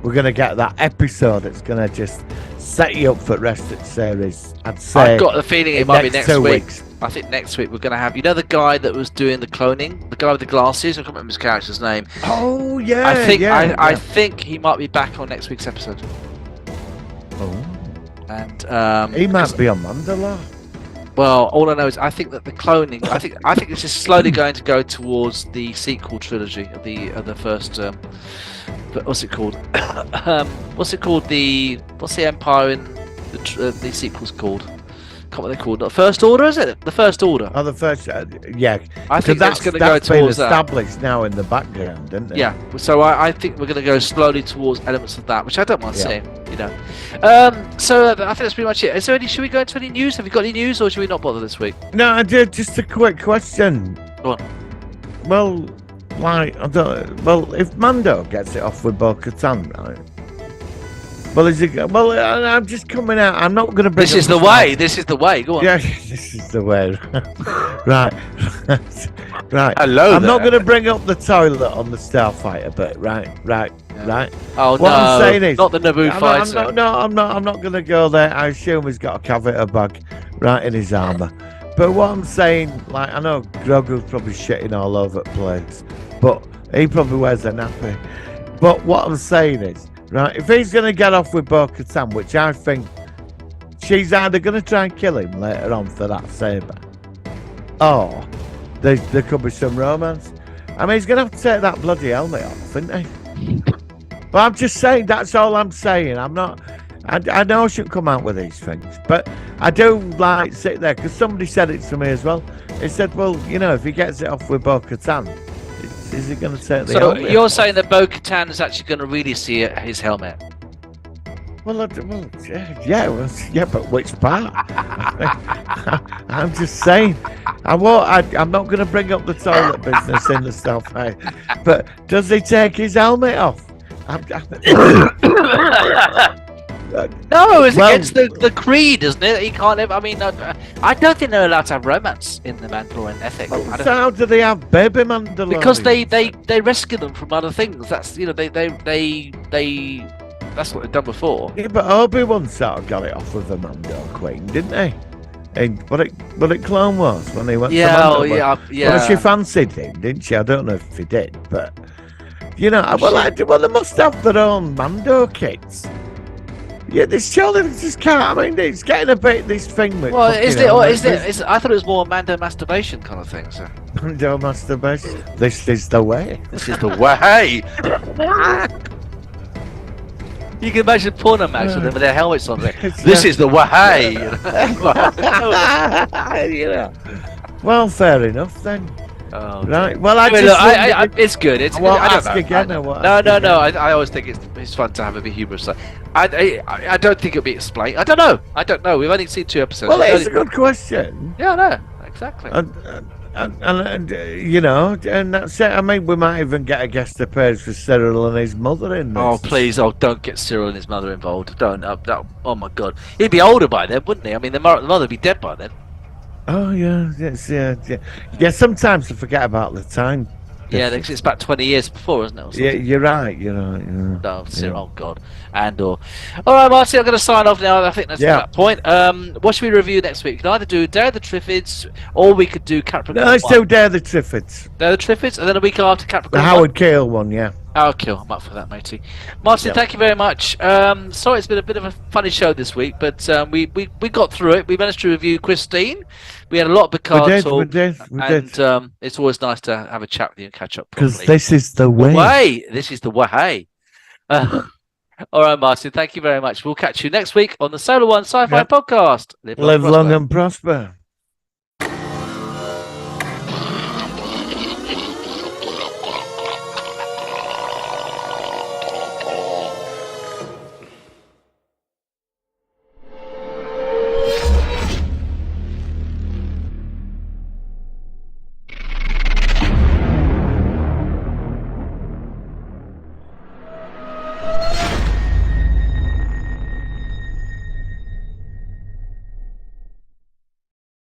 [SPEAKER 3] We're going to get that episode that's going to just set you up for the rest of the series. I'd say
[SPEAKER 2] I've got the feeling it might be next
[SPEAKER 3] 2
[SPEAKER 2] week.
[SPEAKER 3] weeks.
[SPEAKER 2] I think next week we're going to have, the guy that was doing the cloning, the guy with the glasses. I can't remember his character's name.
[SPEAKER 3] Oh, yeah.
[SPEAKER 2] I think he might be back on next week's episode.
[SPEAKER 3] Oh.
[SPEAKER 2] And
[SPEAKER 3] He might be on Mandalore.
[SPEAKER 2] well, all I know is I think that the cloning. I think it's just slowly going to go towards the sequel trilogy of the first. What's it called? What's the Empire in the sequel's called? Can't what they're called. Not First Order, is it? The First Order.
[SPEAKER 3] Oh, the first, yeah.
[SPEAKER 2] I think that's going to go
[SPEAKER 3] that's been
[SPEAKER 2] towards that.
[SPEAKER 3] established now in the background, isn't it?
[SPEAKER 2] Yeah. So I think we're going to go slowly towards elements of that, which I don't mind
[SPEAKER 3] Yeah.
[SPEAKER 2] seeing. So I think that's pretty much it. Is there any? Should we go into any news? Have you got any news, or should we not bother this week?
[SPEAKER 3] No, I did. Just a quick question.
[SPEAKER 2] Go on.
[SPEAKER 3] Well, if Mando gets it off with Bo-Katan, right? Well, I'm just coming out. I'm not going to bring.
[SPEAKER 2] This is the way. This is the way. Go on.
[SPEAKER 3] Yeah, this is the way. Right.
[SPEAKER 2] Hello
[SPEAKER 3] I'm not
[SPEAKER 2] there.
[SPEAKER 3] going to bring up the toilet on the Starfighter, but right.
[SPEAKER 2] Oh
[SPEAKER 3] What I'm saying is,
[SPEAKER 2] not the Naboo fighter.
[SPEAKER 3] I'm not going to go there. I assume he's got a caviar bag right in his armor. But what I'm saying, like, I know Grogu's probably shitting all over the place, but he probably wears a nappy. But what I'm saying is, right, if he's going to get off with Bo-Katan, which I think she's either going to try and kill him later on for that saber, or there could be some romance. I mean, he's going to have to take that bloody helmet off, isn't he? But I'm just saying, that's all I'm saying. I'm not. I know I shouldn't come out with these things, but I do like sit there because somebody said it to me as well. He said, "Well, if he gets it off with Bo-Katan, is he going to take the
[SPEAKER 2] So
[SPEAKER 3] helmet
[SPEAKER 2] you're
[SPEAKER 3] off?"
[SPEAKER 2] saying that Bo-Katan is actually going to really see his helmet?
[SPEAKER 3] Well, yeah, but which part? I'm just saying. I'm not going to bring up the toilet business in the stuff, but does he take his helmet off?
[SPEAKER 2] No, it's against the creed, isn't it? He can't. I mean, I don't think they're allowed to have romance in the Mandalorian ethic.
[SPEAKER 3] So how do they have baby Mandalorian?
[SPEAKER 2] Because they rescue them from other things. That's they that's what they've done before.
[SPEAKER 3] Yeah, but Obi-Wan sort of got it off with the Mando Queen, didn't he? And but it Clone Wars when he went to Mando. Well, she fancied him, didn't she? I don't know if he did, but well, they must have their own Mando kits. Yeah, this children just can't. I mean, it's getting a bit this thing with.
[SPEAKER 2] Well, is it? I thought it was more Mando masturbation kind of thing. So.
[SPEAKER 3] Mando masturbation. This is the way.
[SPEAKER 2] This is the way. You can imagine porno match with them with their helmets on. This is the way.
[SPEAKER 3] Well, fair enough then.
[SPEAKER 2] Oh,
[SPEAKER 3] right. Well,
[SPEAKER 2] it's good. It's good.
[SPEAKER 3] I don't
[SPEAKER 2] know.
[SPEAKER 3] Again,
[SPEAKER 2] No. I always think it's fun to have a bit humorous. I don't think it'll be explained. I don't know. We've only seen 2 episodes.
[SPEAKER 3] Well, it's a good question.
[SPEAKER 2] Yeah, I know. Exactly.
[SPEAKER 3] And that's it. I mean, we might even get a guest appearance for Cyril and his mother in this.
[SPEAKER 2] Oh, please! Oh, don't get Cyril and his mother involved. Don't. Oh my God, he'd be older by then, wouldn't he? I mean, the mother would be dead by then.
[SPEAKER 3] Oh yeah, yes, yeah. Sometimes I forget about the time.
[SPEAKER 2] Yeah, it's about 20 years before, isn't it?
[SPEAKER 3] Yeah, you're right. Yeah.
[SPEAKER 2] No, Cyril. Oh God, Andor. All right, Marty, I'm going to sign off now. I think that's that point. What should we review next week? We can either do Dare the Triffids, or we could do Capricorn.
[SPEAKER 3] No, let's do Dare the Triffids.
[SPEAKER 2] Dare the Triffids, and then a week after Capricorn.
[SPEAKER 3] The Howard Kale one, yeah.
[SPEAKER 2] Howard Kale, I'm up for that, matey. Martin, thank you very much. Sorry, it's been a bit of a funny show this week, but we got through it. We managed to review Christine. We had a lot of Picard talk.
[SPEAKER 3] We did.
[SPEAKER 2] And it's always nice to have a chat with you and catch up properly.
[SPEAKER 3] Because this is the way.
[SPEAKER 2] This is the way. All right, Martin, thank you very much. We'll catch you next week on the Solar One Sci-Fi Podcast.
[SPEAKER 3] Live long and prosper.